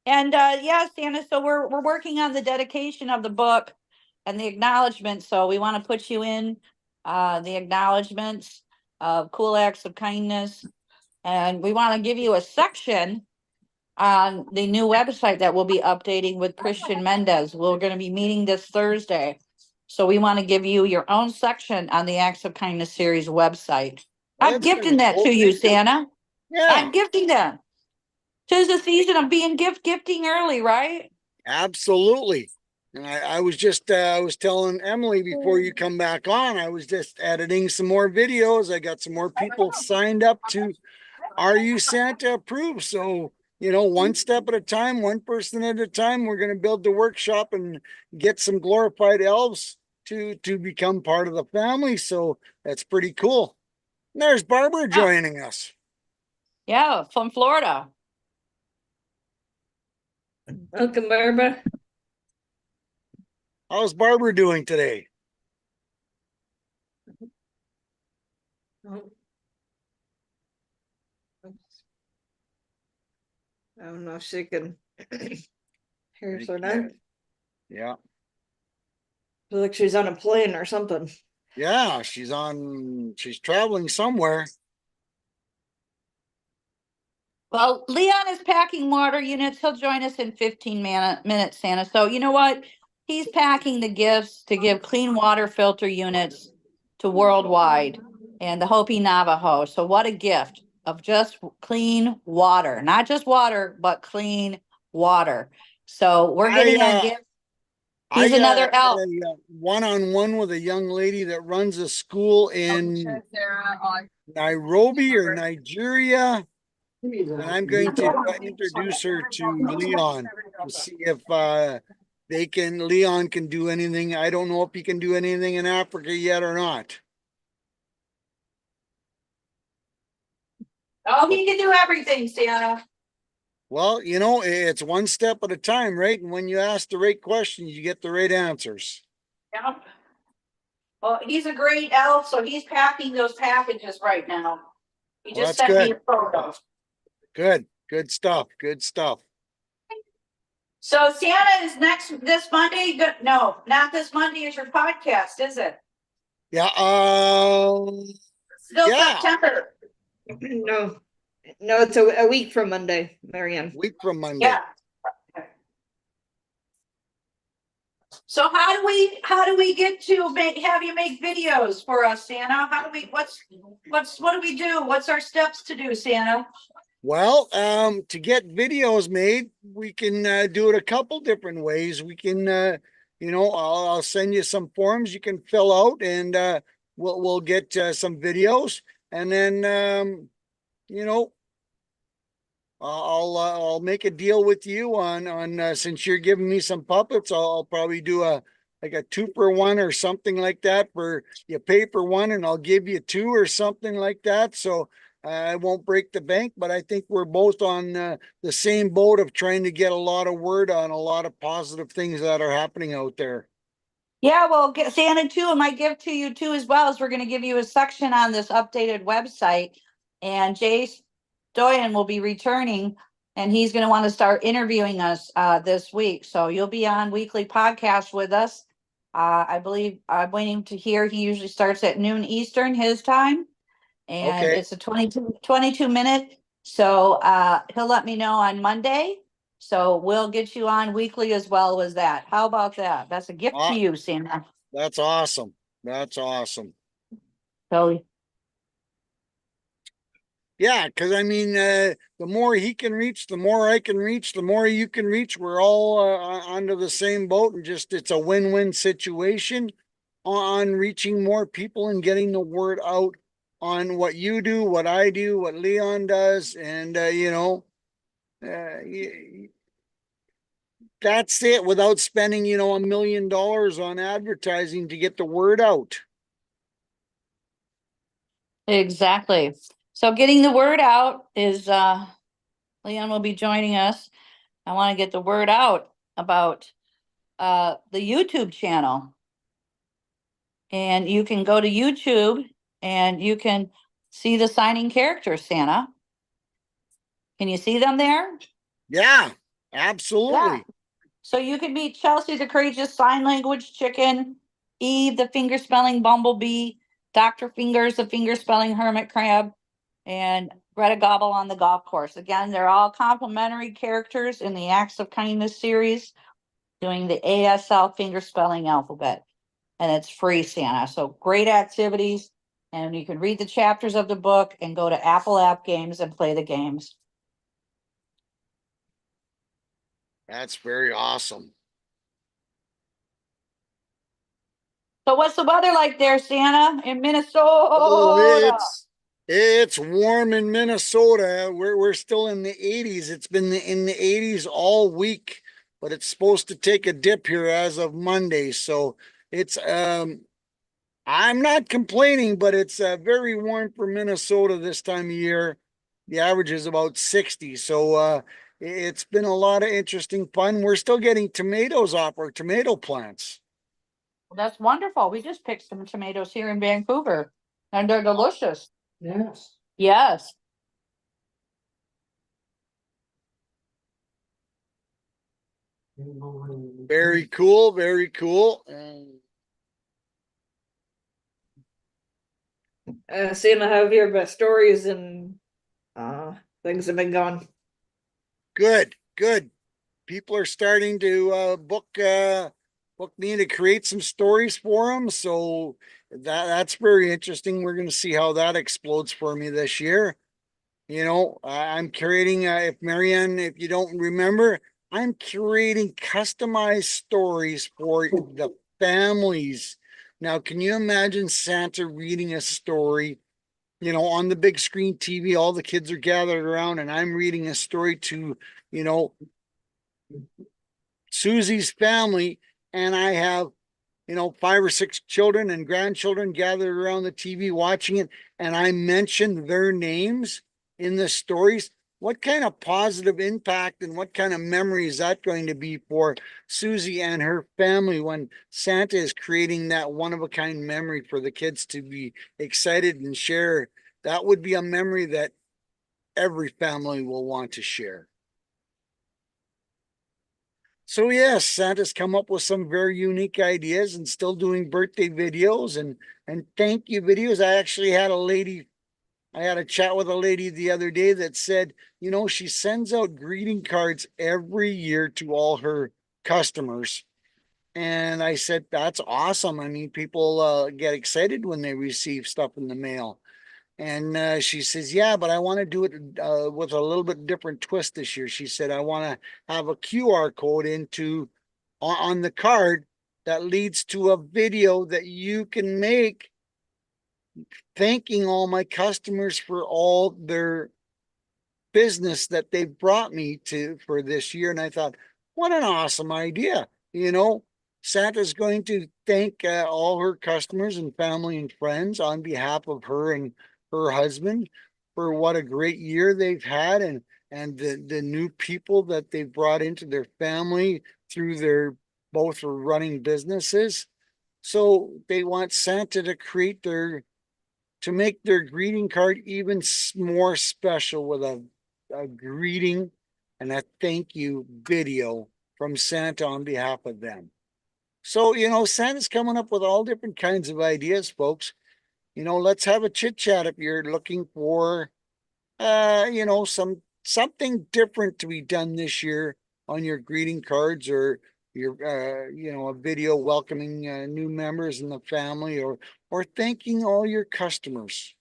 And yeah, Santa, so we're working on the dedication of the book and the acknowledgement. So we want to put you in the acknowledgements of cool acts of kindness. And we want to give you a section on the new website that we'll be updating with Christian Mendez. We're going to be meeting this Thursday. So we want to give you your own section on the Acts of Kindness series website. I'm That's gifting pretty that cool. to you, Santa. Yeah, I'm gifting them. 'Tis the season of being gifting early, right? absolutely. And I was just I was telling Emily before you come back on, I was just editing some more videos. I got some more people signed up to Are You Santa Approved? So, one step at a time, one person at a time, we're going to build the workshop and get some glorified elves to become part of the family. So that's pretty cool. And there's Barbara joining us. Yeah, from Florida. Welcome, Barbara. How's Barbara doing today? I don't know if she can hear us or not. Yeah. Feel like she's on a plane or something. Yeah, she's traveling somewhere. Well, Leon is packing water units. He'll join us in 15 minutes, Santa. So you know what? He's packing the gifts to give clean water filter units to worldwide and the Hopi Navajo. So what a gift of just clean water, not just water, but clean water. So we're I getting our gift. I He's another had elf. a one-on-one with a young lady that runs a school in Nairobi or Nigeria, and I'm going to introduce her to Leon to see if Leon can do anything. I don't know if he can do anything in Africa yet or not. Oh, he can do everything, Santa. Well, it's one step at a time, right? And when you ask the right questions, you get the right answers. Yep. Well, he's a great elf, so he's packing those packages right now. He Well, just that's sent me good. a photo. Good stuff. Good stuff. So Santa is this Monday. No, not this Monday is your podcast, is it? Yeah. Still Yeah. September. No, it's a week from Monday, Marianne. Week from Monday. Yeah. So how do we get to have you make videos for us, Santa? What do we do? What's our steps to do, Santa? Well, to get videos made, we can do it a couple different ways. We can, I'll send you some forms you can fill out, and we'll get some videos, and then I'll make a deal with you on since you're giving me some puppets, I'll probably do a 2-for-1 or something like that. For you pay for one and I'll give you two or something like that. So I won't break the bank, but I think we're both on the same boat of trying to get a lot of word on a lot of positive things that are happening out there. Yeah, well, Santa too, and my gift to you too as well is we're going to give you a section on this updated website, and Jace Doyen will be returning, and he's going to want to start interviewing us this week. So you'll be on weekly podcast with us. I believe I'm waiting to hear. He usually starts at noon Eastern his time, and Okay. it's a 22 minute. So he'll let me know on Monday. So we'll get you on weekly as well as that. How about that? That's a gift to you, Santa. That's awesome. That's awesome. So Yeah, because I mean, the more he can reach, the more I can reach, the more you can reach. We're all under the same boat, and just it's a win-win situation on reaching more people and getting the word out on what you do, what I do, what Leon does, and that's it. Without spending $1 million on advertising to get the word out. exactly. So getting the word out is Leon will be joining us. I want to get the word out about the YouTube channel. And you can go to YouTube and you can see the signing characters, Santa. Can you see them there? Yeah, absolutely. Yeah. So you can meet Chelsea the courageous sign language chicken, Eve the finger spelling bumblebee, Dr. Fingers the finger spelling hermit crab, and Greta Gobble on the golf course. Again, they're all complimentary characters in the Acts of Kindness series doing the ASL finger spelling alphabet. And it's free, Santa. So great activities. And you can read the chapters of the book and go to Apple App Games and play the games. That's very awesome. So what's the weather like there, Santa, in Minnesota? Oh, it's warm in Minnesota. We're still in the 80s. It's been in the 80s all week, but it's supposed to take a dip here as of Monday. So it's I'm not complaining, but it's very warm for Minnesota this time of year. The average is about 60. So it's been a lot of interesting fun. We're still getting tomatoes off our tomato plants. Well, that's wonderful. We just picked some tomatoes here in Vancouver, and they're delicious. Yes. Yes. Very cool, very cool. Santa, how have your stories and things have been going? Good, good. People are starting to book me to create some stories for them. So that's very interesting. We're going to see how that explodes for me this year. You know, I'm creating, if Marianne, if you don't remember, I'm curating customized stories for the families. Now, can you imagine Santa reading a story, you know, on the big screen TV, all the kids are gathered around and I'm reading a story to, you know, Susie's family, and I have, you know, 5 or 6 children and grandchildren gathered around the TV watching it, and I mentioned their names in the stories. What kind of positive impact and what kind of memory is that going to be for Susie and her family when Santa is creating that one of a kind memory for the kids to be excited and share? That would be a memory that every family will want to share. So yes, Santa's come up with some very unique ideas and still doing birthday videos and thank you videos. I had a chat with a lady the other day that said, you know, she sends out greeting cards every year to all her customers. And I said, that's awesome. I mean, people get excited when they receive stuff in the mail. And she says, yeah, but I want to do it with a little bit different twist this year. She said, I want to have a QR code on the card that leads to a video that you can make thanking all my customers for all their business that they've brought me to for this year. And I thought, what an awesome idea. You know, Santa's going to thank all her customers and family and friends on behalf of her and her husband for what a great year they've had and the new people that they've brought into their family through their both are running businesses. So they want Santa to make their greeting card even more special with a greeting and a thank you video from Santa on behalf of them. So, you know, Santa's coming up with all different kinds of ideas, folks. You know, let's have a chit chat if you're looking for, you know, something different to be done this year on your greeting cards or your, you know, a video welcoming new members in the family or thanking all your customers.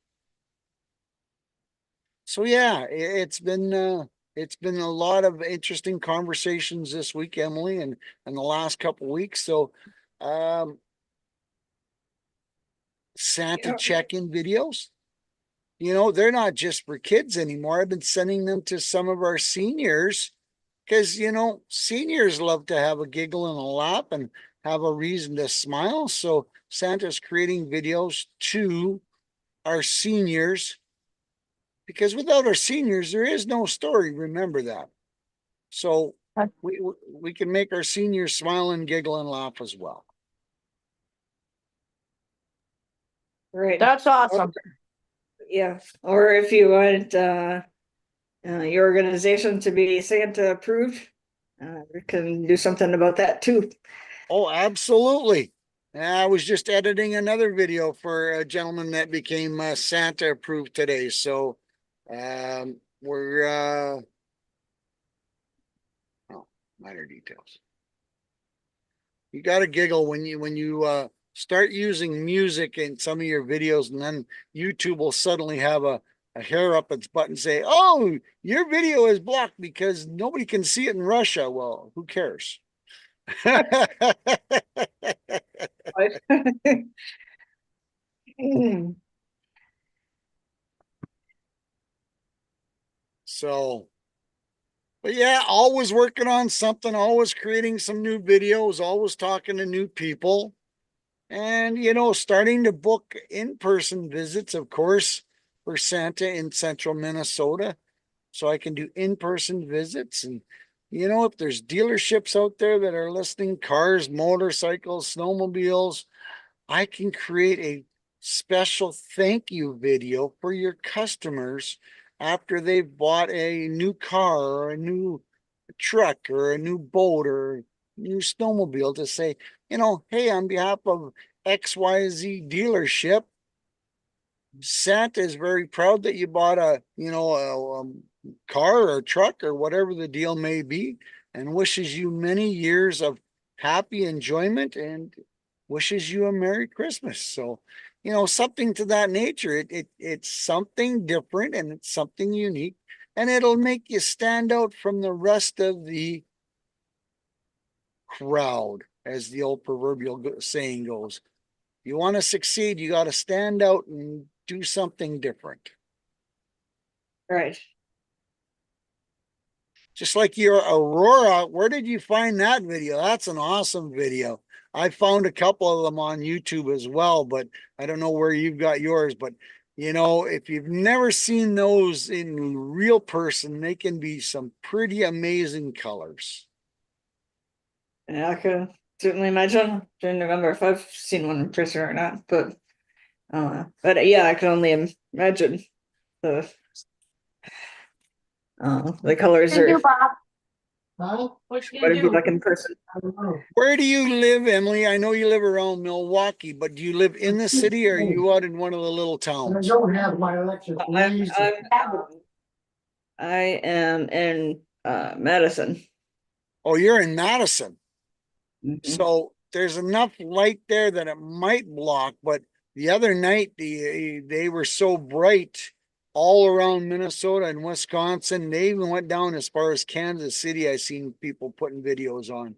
So yeah, it's been a lot of interesting conversations this week, Emily, and the last couple of weeks. So Santa check-in videos, you know, they're not just for kids anymore. I've been sending them to some of our seniors because, you know, seniors love to have a giggle and a laugh and have a reason to smile. So Santa's creating videos to our seniors because without our seniors, there is no story. Remember that. So we can make our seniors smile and giggle and laugh as well. Right. That's awesome. Yeah. Or if you want your organization to be Santa approved, we can do something about that too. Oh, absolutely. I was just editing another video for a gentleman that became Santa approved today. So we're oh, minor details. You got to giggle when you start using music in some of your videos, and then YouTube will suddenly have a hair up its butt and say, oh, your video is blocked because nobody can see it in Russia. Well, who cares? So, but yeah, always working on something, always creating some new videos, always talking to new people. And, starting to book in-person visits, of course, for Santa in central Minnesota. So I can do in-person visits. And, if there's dealerships out there that are listing cars, motorcycles, snowmobiles, I can create a special thank you video for your customers after they've bought a new car or a new truck or a new boat or a new snowmobile to say, hey, on behalf of XYZ dealership, Santa is very proud that you bought a car or truck or whatever the deal may be, and wishes you many years of happy enjoyment and wishes you a Merry Christmas. So, something to that nature. It's something different and it's something unique, and it'll make you stand out from the rest of the crowd, as the old proverbial saying goes. You want to succeed, you got to stand out and do something different. Right. Just like your Aurora, where did you find that video? That's an awesome video. I found a couple of them on YouTube as well, but I don't know where you've got yours. But, if you've never seen those in real person, they can be some pretty amazing colors. Yeah, I can certainly imagine. Didn't remember if I've seen one in person or not, but yeah, I can only imagine the colors Thank are you, Bob. Huh? What you what gonna it'd be do? like in person. I don't know. Where do you live, Emily? I know you live around Milwaukee, but do you live in the city or are you out in one of the little And I towns? don't have my electric laser. I am in Madison. Oh, you're in Madison. Mhm. So there's enough light there that it might block, but the other night they were so bright all around Minnesota and Wisconsin. They even went down as far as Kansas City. I seen people putting videos on.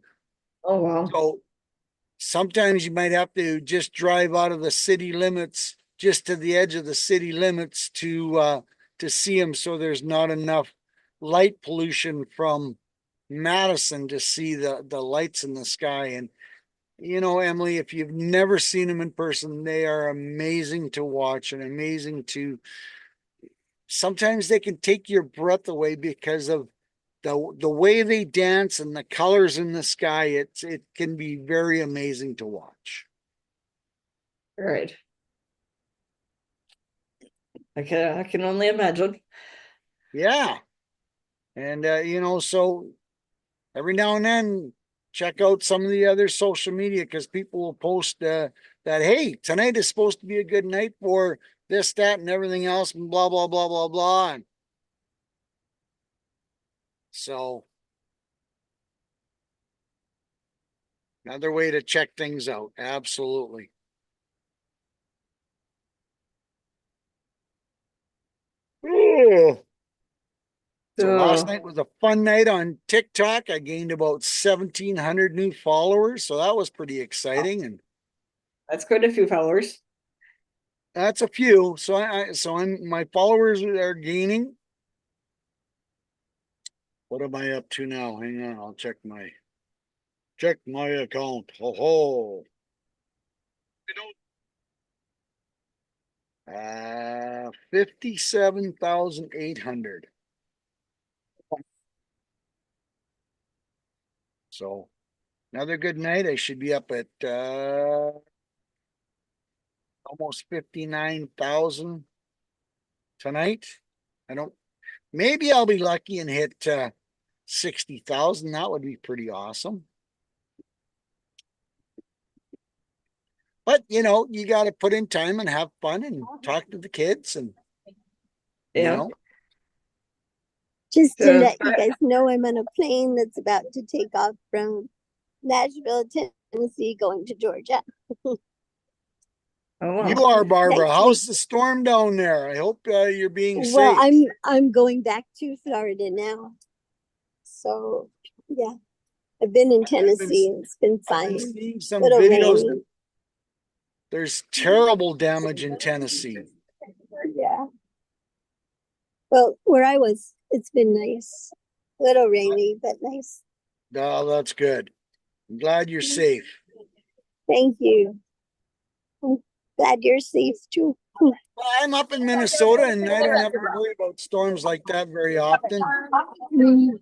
Oh wow. So sometimes you might have to just drive out of the city limits, just to the edge of the city limits to see them. So there's not enough light pollution from Madison to see the lights in the sky. And Emily, if you've never seen them in person, they are amazing to watch and amazing to. Sometimes they can take your breath away because of the way they dance and the colors in the sky. It can be very amazing to watch. Right. I can only imagine. Yeah, and so every now and then check out some of the other social media because people will post that, hey, tonight is supposed to be a good night for this, that, and everything else, and blah blah blah blah blah. And so another way to check things out. Absolutely. Ooh. So last night was a fun night on TikTok. I gained about 1,700 new followers, so that was pretty exciting. And That's quite a few followers. that's a few. So I'm my followers are gaining. What am I up to now? Hang on, I'll check my account. Ho ho. 57,800. So another good night. I should be up at almost 59,000 tonight. I don't, maybe I'll be lucky and hit 60,000. That would be pretty awesome. But you got to put in time and have fun and talk to the kids and Yeah. Just to So- let you guys know, I'm on a plane that's about to take off from Nashville, Tennessee, going to Georgia. Oh, wow. You are, Barbara. Thank How's the storm down there? I hope you're being Well, safe. I'm going back to Florida now. So yeah, I've been in I've been Tennessee and it's been I've been fine. seeing some Little videos. rainy. There's terrible damage in Tennessee. Yeah. Well, where I was, it's been nice. Little rainy, but nice. Oh, that's good. I'm glad you're safe. Thank you. I'm glad you're safe too. Well, I'm up in Minnesota and I don't have to worry about storms like that very often, Mm.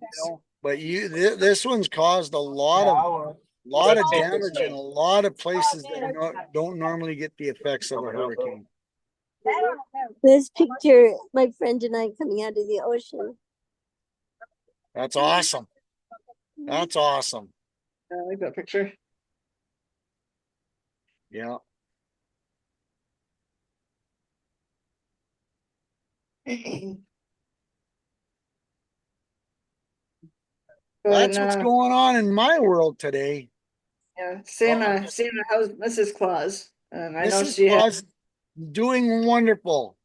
but this one's caused a lot of damage in a lot of places that don't normally get the effects of a hurricane. This picture, my friend and I coming out of the ocean. That's awesome. That's awesome. I like that picture. Yeah. That's what's going on in my world today. Yeah, Santa, how's Mrs. Claus? And I know Mrs. she had, Claus doing wonderful.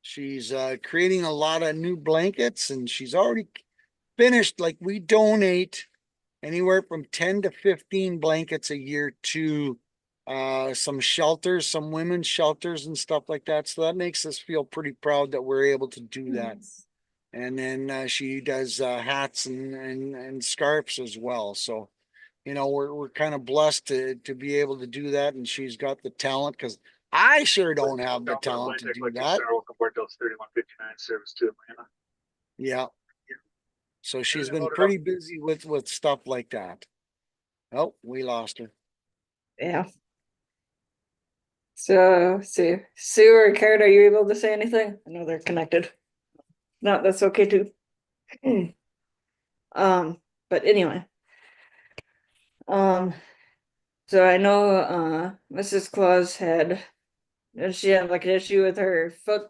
She's creating a lot of new blankets and she's already finished. Like we donate anywhere from 10 to 15 blankets a year to some shelters, some women's shelters and stuff like that. So that makes us feel pretty proud that we're able to do that. And then she does hats and scarves as well. So, you know, we're kind of blessed to be able to do that. And she's got the talent because I sure don't have the talent to do that. Yeah. So she's been pretty busy with stuff like that. Oh, we lost her. yeah. So, see, Sue or Karen, are you able to say anything? I know they're connected. No, that's okay too. But anyway. So I know Mrs. Claus did she have like an issue with her foot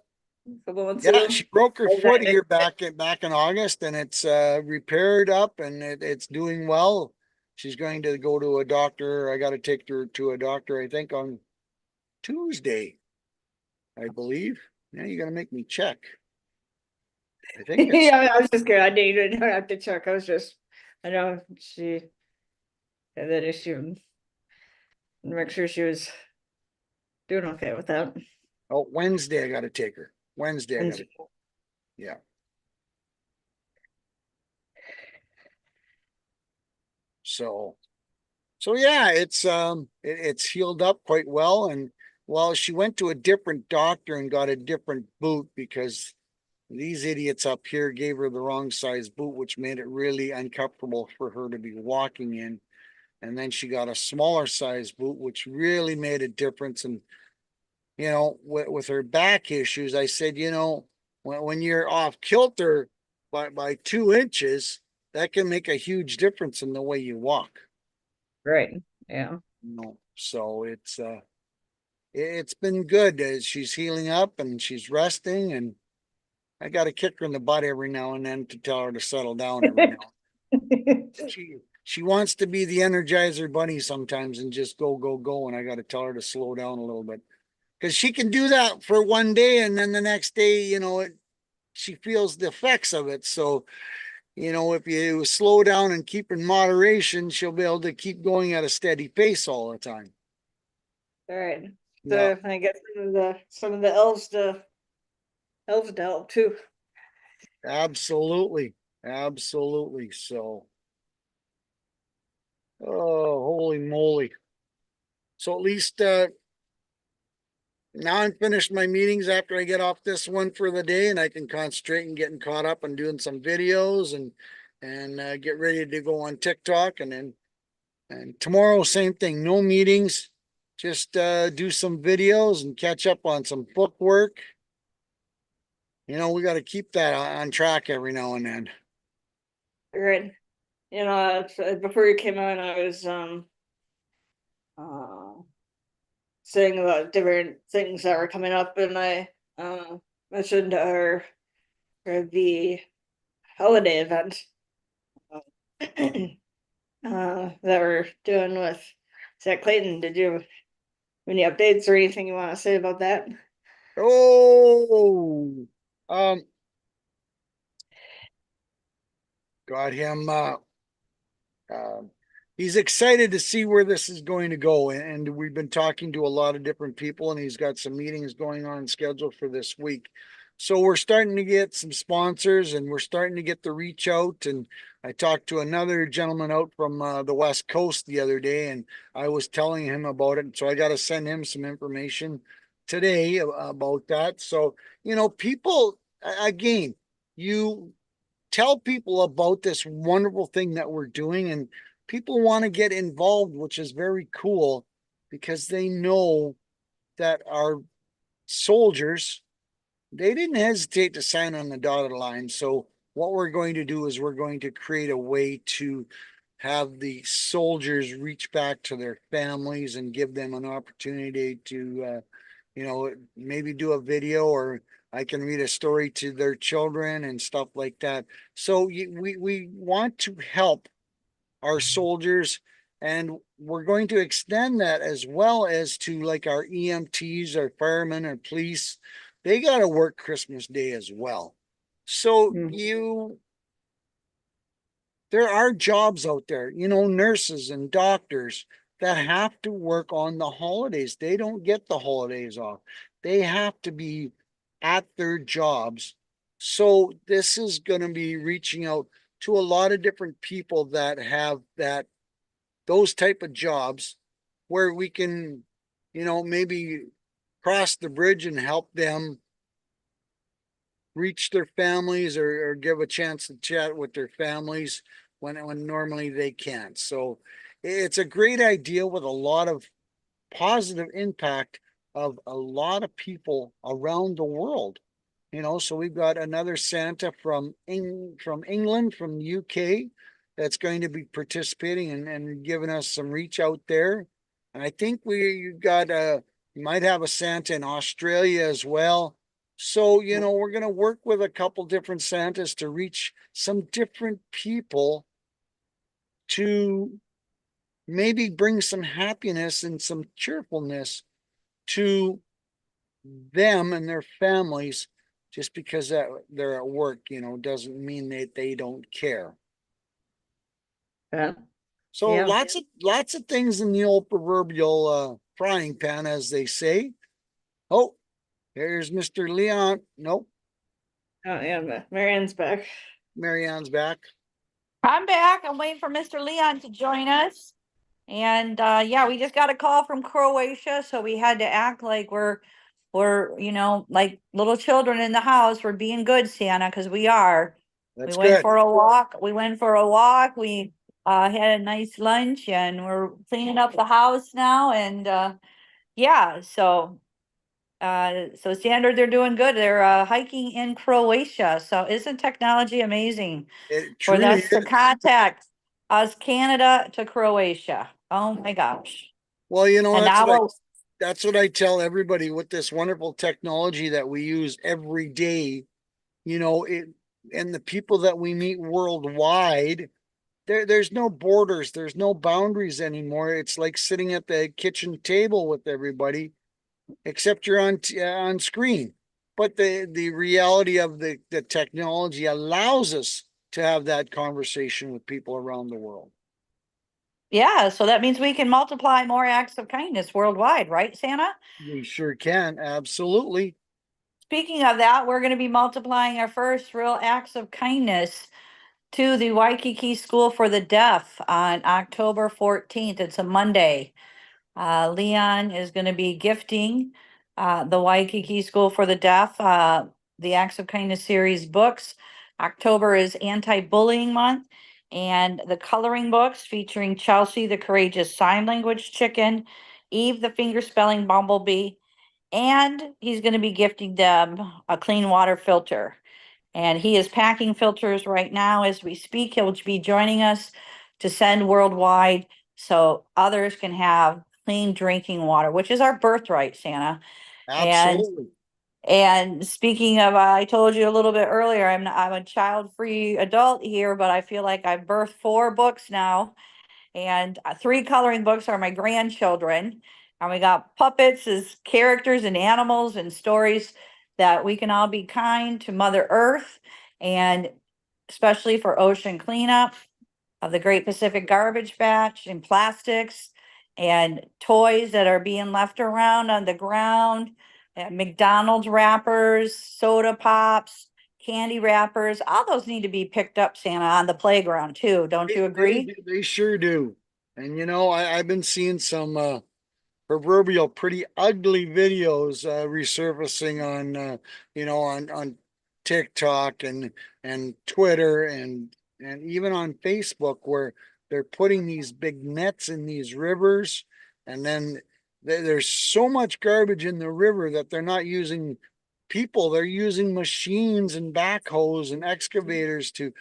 a couple months Yeah, ago? she broke her foot here back in August and it's repaired up and it's doing well. She's going to go to a doctor. I got to take her to a doctor, I think on Tuesday, I believe. Now you got to make me check. I think it's Yeah, I was just kidding. I didn't have to check. I know she had that issue and make sure she was doing okay with that. Wednesday. I got to take her. Wednesday. Yeah. So yeah, it's healed up quite well. And well, she went to a different doctor and got a different boot because these idiots up here gave her the wrong size boot, which made it really uncomfortable for her to be walking in. And then she got a smaller size boot, which really made a difference. And, you know, with her back issues, I said, you know, when you're off kilter by 2 inches, that can make a huge difference in the way you walk. Right. Yeah. You know, so it's been good as she's healing up and she's resting and I got to kick her in the butt every now and then to tell her to settle down every now. She wants to be the Energizer Bunny sometimes and just go, and I got to tell her to slow down a little bit because she can do that for one day and then the next day, you know, she feels the effects of it. So, you know, if you slow down and keep in moderation, she'll be able to keep going at a steady pace all the time. All right. So Yeah. I guess some of the elves to help too. Absolutely. So, oh, holy moly. So at least now I'm finished my meetings after I get off this one for the day and I can concentrate and getting caught up and doing some videos and get ready to go on TikTok and tomorrow same thing, no meetings, just do some videos and catch up on some book work. You know, we got to keep that on track every now and then. Right. You know, before you came on, I was saying about different things that were coming up, and I mentioned the holiday event that we're doing with Zach Clayton. Did you Any updates or anything you want to say about that? Oh, um, got him, um, he's excited to see where this is going to go. And we've been talking to a lot of different people, and he's got some meetings going on scheduled for this week. So we're starting to get some sponsors, and we're starting to get the reach out. And I talked to another gentleman out from the West Coast the other day, and I was telling him about it. So I got to send him some information today about that. So, people, again, you tell people about this wonderful thing that we're doing, and people want to get involved, which is very cool because they know that our soldiers, they didn't hesitate to sign on the dotted line. So what we're going to do is we're going to create a way to have the soldiers reach back to their families and give them an opportunity to maybe do a video, or I can read a story to their children and stuff like that. So we want to help our soldiers, and we're going to extend that as well as to like our EMTs, our firemen, our police. They got to work Christmas Day as well. So there are jobs out there, nurses and doctors that have to work on the holidays. They don't get the holidays off. They have to be at their jobs. So this is going to be reaching out to a lot of different people that have those type of jobs where we can, maybe cross the bridge and help them reach their families, or give a chance to chat with their families when normally they can't. So it's a great idea with a lot of positive impact of a lot of people around the world. So we've got another Santa from England, from the UK, that's going to be participating and giving us some reach out there. And I think we might have a Santa in Australia as well. So, we're going to work with a couple different Santas to reach some different people, to maybe bring some happiness and some cheerfulness to them and their families. Just because they're at work, doesn't mean that they don't care. Yeah. So Yeah. lots of things in the old proverbial frying pan, as they say. Oh, here's Mr. Leon. Nope, Oh, yeah, Marianne's back. Marianne's back. I'm back. I'm waiting for Mr. Leon to join us. And yeah, we just got a call from Croatia, so we had to act like we're like little children in the house. We're being good, Santa, because we are. That's We went good. for a walk. We went for a walk. We had a nice lunch, and we're cleaning up the house now. And yeah, so standard, they're doing good. They're hiking in Croatia. So isn't technology amazing It for truly us to is. contact us, Canada to Croatia? Oh my gosh. Well, And now that's what I tell everybody with this wonderful technology that we use every day. And the people that we meet worldwide, there's no borders, there's no boundaries anymore. It's like sitting at the kitchen table with everybody, except you're on screen. But the reality of the technology allows us to have that conversation with people around the world. yeah, so that means we can multiply more acts of kindness worldwide, right, Santa? We sure can, absolutely. Speaking of that, we're going to be multiplying our first real acts of kindness to the Waikiki School for the Deaf on October 14th. It's a Monday. Leon is going to be gifting the Waikiki School for the Deaf the Acts of Kindness series books. October is anti-bullying month, and the coloring books featuring Chelsea the Courageous Sign Language Chicken, Eve the Finger Spelling Bumblebee, and he's going to be gifting them a clean water filter. And he is packing filters right now as we speak. He'll be joining us to send worldwide so others can have clean drinking water, which is our birthright, Santa. And Absolutely. speaking of, I told you a little bit earlier, I'm a child-free adult here, but I feel like I've birthed 4 books now, and 3 coloring books are my grandchildren. And we got puppets as characters and animals and stories that we can all be kind to Mother Earth, and especially for ocean cleanup of the Great Pacific Garbage Patch and plastics and toys that are being left around on the ground, McDonald's wrappers, soda pops, candy wrappers, all those need to be picked up, Santa, on the playground too. Don't you agree? They sure do. And I've been seeing some proverbial pretty ugly videos resurfacing on on TikTok and Twitter and even on Facebook, where they're putting these big nets in these rivers, and then there's so much garbage in the river that they're not using people, they're using machines and backhoes and excavators to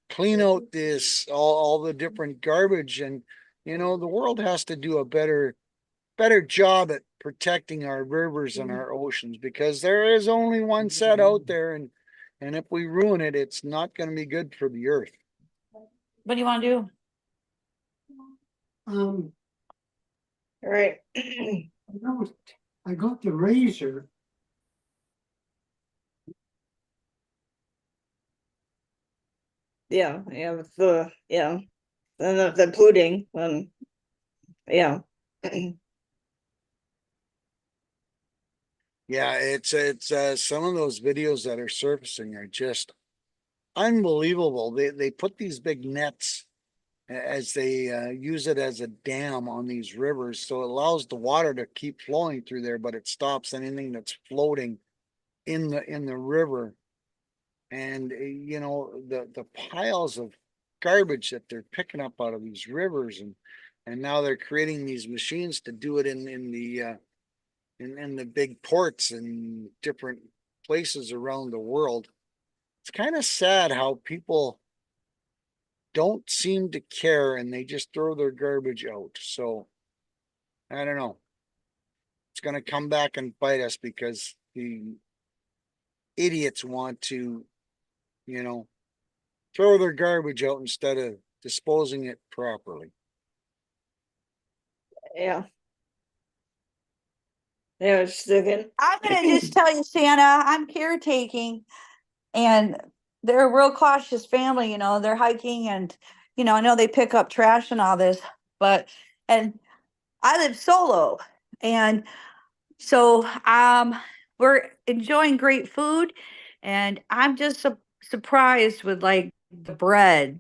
clean out this all the different garbage. And the world has to do a better job at protecting our rivers and our oceans, because there is only one set out there, and if we ruin it, it's not going to be good for the earth. What do you want to do? Um, All right. I got the razor. Yeah, with the and the polluting, yeah. Yeah, it's some of those videos that are surfacing are just unbelievable. They put these big nets as they use it as a dam on these rivers, so it allows the water to keep flowing through there, but it stops anything that's floating in the river. And the piles of garbage that they're picking up out of these rivers, and now they're creating these machines to do it in the big ports and different places around the world. It's kind of sad how people don't seem to care, and they just throw their garbage out. So I don't know. It's going to come back and bite us, because the idiots want to, you know, throw their garbage out instead of disposing it properly. Yeah. Yeah, it's sticking. I'm gonna just tell you, Santa, I'm caretaking, and they're a real cautious family, they're hiking, and I know they pick up trash and all this, and I live solo, and so we're enjoying great food, and I'm just surprised with like the bread,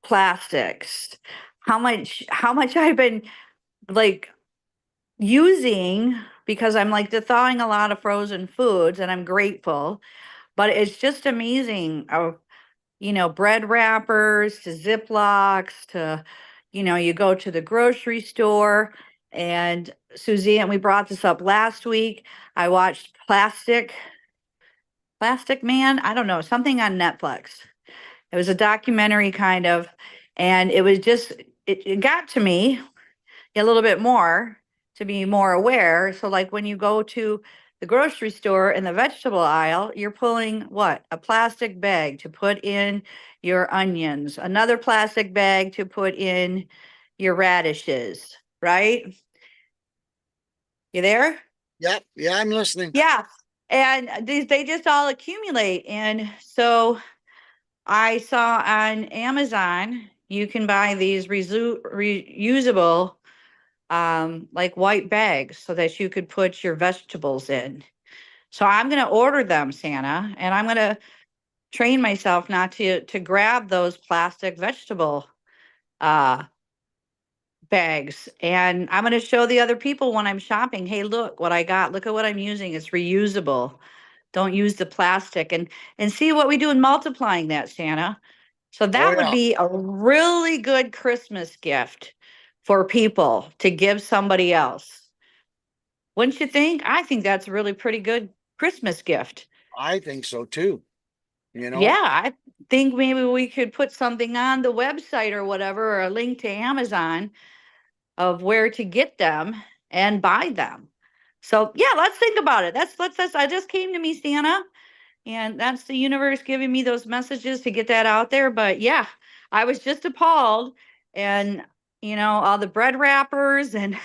plastics, how much I've been like using, because I'm like thawing a lot of frozen foods, and I'm grateful. But it's just amazing of, bread wrappers to Ziplocs to, you go to the grocery store, and Suzanne, we brought this up last week. I watched Plastic Man, I don't know, something on Netflix. It was a documentary kind of, and it was just, it got to me a little bit more, to be more aware. So like when you go to the grocery store in the vegetable aisle, you're pulling what? A plastic bag to put in your onions, another plastic bag to put in your radishes, right? You there? Yep. Yeah, I'm listening. Yeah. And they just all accumulate. And so I saw on Amazon, you can buy these reusable like white bags so that you could put your vegetables in. So I'm going to order them, Santa, and I'm going to train myself not to grab those plastic vegetable uh bags. And I'm going to show the other people when I'm shopping, hey, look what I got. Look at what I'm using. It's reusable. Don't use the plastic, and see what we do in multiplying that, Santa. So Oh that would yeah. be a really good Christmas gift for people to give somebody else. Wouldn't you think? I think that's a really pretty good Christmas gift. I think so too. Yeah, I think maybe we could put something on the website or whatever, or a link to Amazon of where to get them and buy them. So yeah, let's think about it. That's I just came to me, Santa, and that's the universe giving me those messages to get that out there. But yeah, I was just appalled, and all the bread wrappers and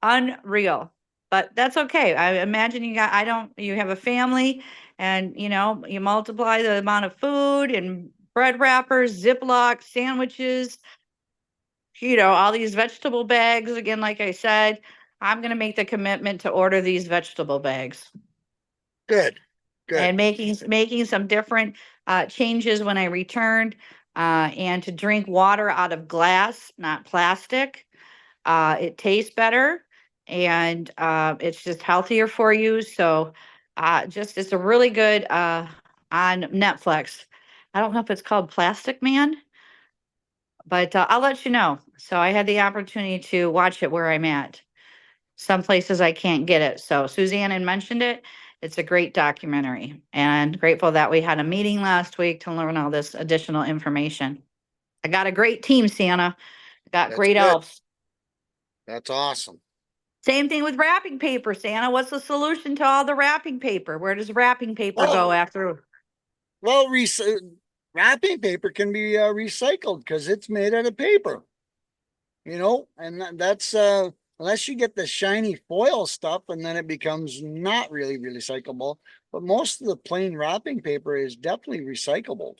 Unreal. But that's okay. I imagine you have a family and you multiply the amount of food and bread wrappers, Ziploc sandwiches, all these vegetable bags. Again, like I said, I'm going to make the commitment to order these vegetable bags Good, and good. making some different changes when I returned, and to drink water out of glass, not plastic. It tastes better and it's just healthier for you. So it's a really good on Netflix. I don't know if it's called Plastic Man, but I'll let you know. So I had the opportunity to watch it where I'm at. Some places I can't get it. So Suzanne had mentioned it. It's a great documentary and grateful that we had a meeting last week to learn all this additional information. I got a great team, Santa. I got That's great good. elves. That's awesome. Same thing with wrapping paper, Santa. What's the solution to all the wrapping paper? Where does wrapping paper go after? Well, wrapping paper can be recycled because it's made out of paper. And that's unless you get the shiny foil stuff, and then it becomes not really recyclable. But most of the plain wrapping paper is definitely recyclable.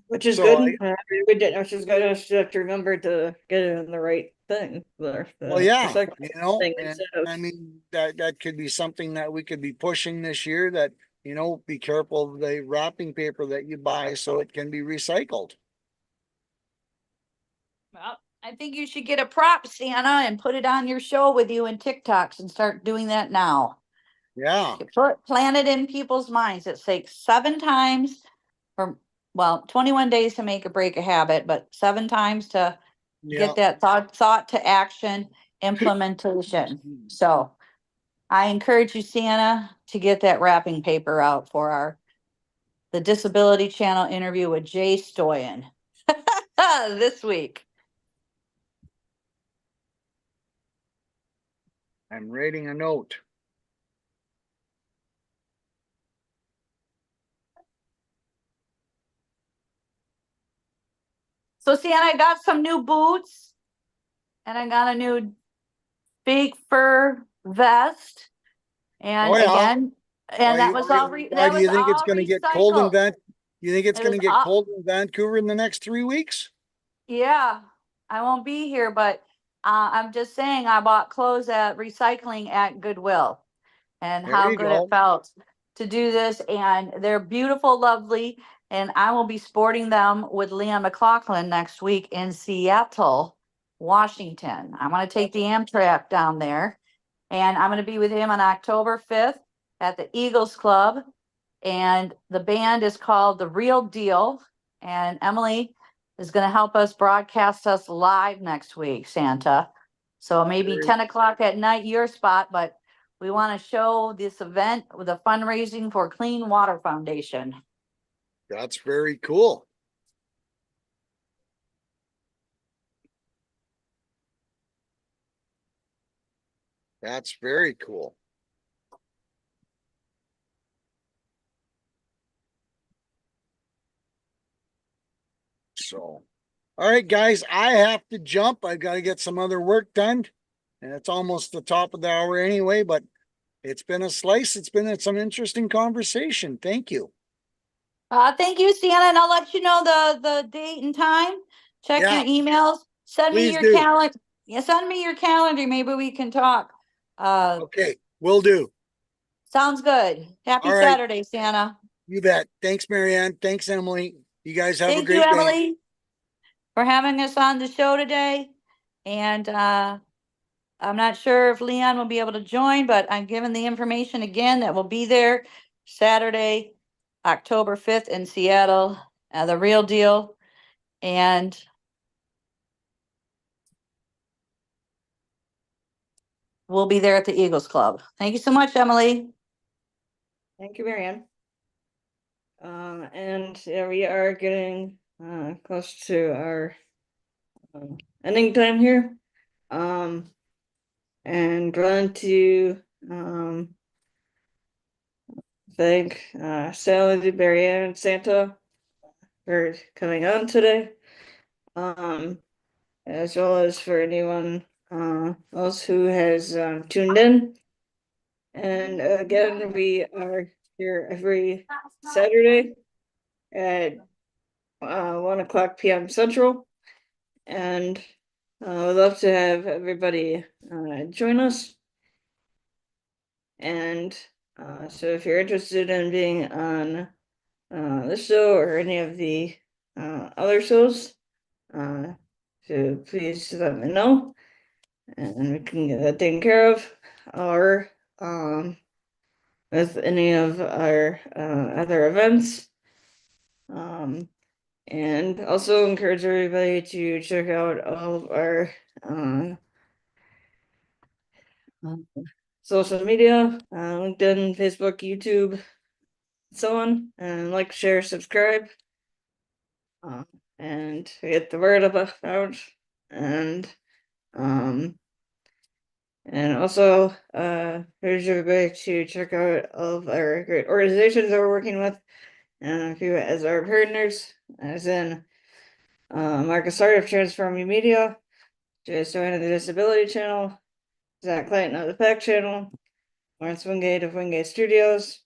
Which is So good. We did. I just have to remember to get it in the right thing. well, yeah, recycling thing and instead of. I mean that could be something that we could be pushing this year. That be careful of the wrapping paper that you buy so it can be recycled. Well, I think you should get a prop, Santa, and put it on your show with you in TikToks and start doing that now. Yeah, Plant it in people's minds. It takes 7 times or 21 days to make or break a habit, but 7 times to yeah. get that thought to action implementation. So I encourage you, Santa, to get that wrapping paper out for the Disability Channel interview with Jay Stoyan this week. I'm writing a note. So Santa, I got some new boots and I got a new big fur vest. And Oh yeah. again, and that was all Why do you think it's going to get cold in recycled. You think it's It going was to get all, cold in Vancouver in the next 3 weeks? yeah, I won't be here, but I'm just saying I bought clothes at recycling at Goodwill and There how you good it go. felt to do this. And they're beautiful, lovely. And I will be sporting them with Leon McLaughlin next week in Seattle, Washington. I'm going to take the Amtrak down there and I'm going to be with him on October 5th at the Eagles Club. And the band is called The Real Deal. And Emily is going to help us broadcast us live next week, Santa. So maybe Very- 10 o'clock at night, your spot, but we want to show this event with a fundraising for Clean Water Foundation. That's very cool. That's very cool. So, all right, guys, I have to jump. I've got to get some other work done. And it's almost the top of the hour anyway, but it's been a slice. It's been some interesting conversation. Thank you. Thank you, Santa, and I'll let you know the date and time. Check Yeah, your emails. Send me please your do. calendar. Yeah, send me your calendar. Maybe we can talk. Okay, will do. Sounds good. Happy All right, Saturday, Santa. you bet. Thanks, Marianne. Thanks, Emily. You guys have a Thank you, great day. Emily, for having us on the show today. And I'm not sure if Leon will be able to join, but I'm giving the information again that will be there Saturday, October 5th in Seattle, The Real Deal. And we'll be there at the Eagles Club. Thank you so much, Emily. Thank you, Marianne. And yeah, we are getting close to our ending time here. And going to thank Sally, Marianne, and Santa for coming on today. as well as for anyone else who has tuned in. And again, we are here every Saturday at 1 o'clock p.m. Central, and we'd love to have everybody join us. And so if you're interested in being on this show or any of the other shows, so please let me know, and we can get that taken care of, or with any of our other events. And also encourage everybody to check out all of our social media, LinkedIn, Facebook, YouTube, so on, and like, share, subscribe, and get the word out. And also encourage everybody to check out all of our great organizations that we're working with, and a few as our partners, as in Marcus Hart of Transforming Media, Jay Stoyan of the Disability Channel, Zach Clayton of the Pack Channel, Lawrence Wingate of Wingate Studios,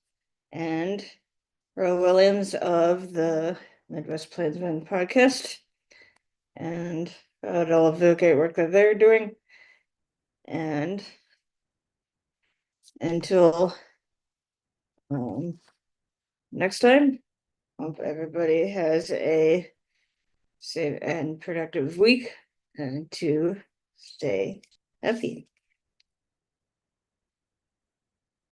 and Earl Williams of the Midwest Plainsman podcast, and all of the great work that they're doing. And until next time, hope everybody has a safe and productive week, and to stay happy.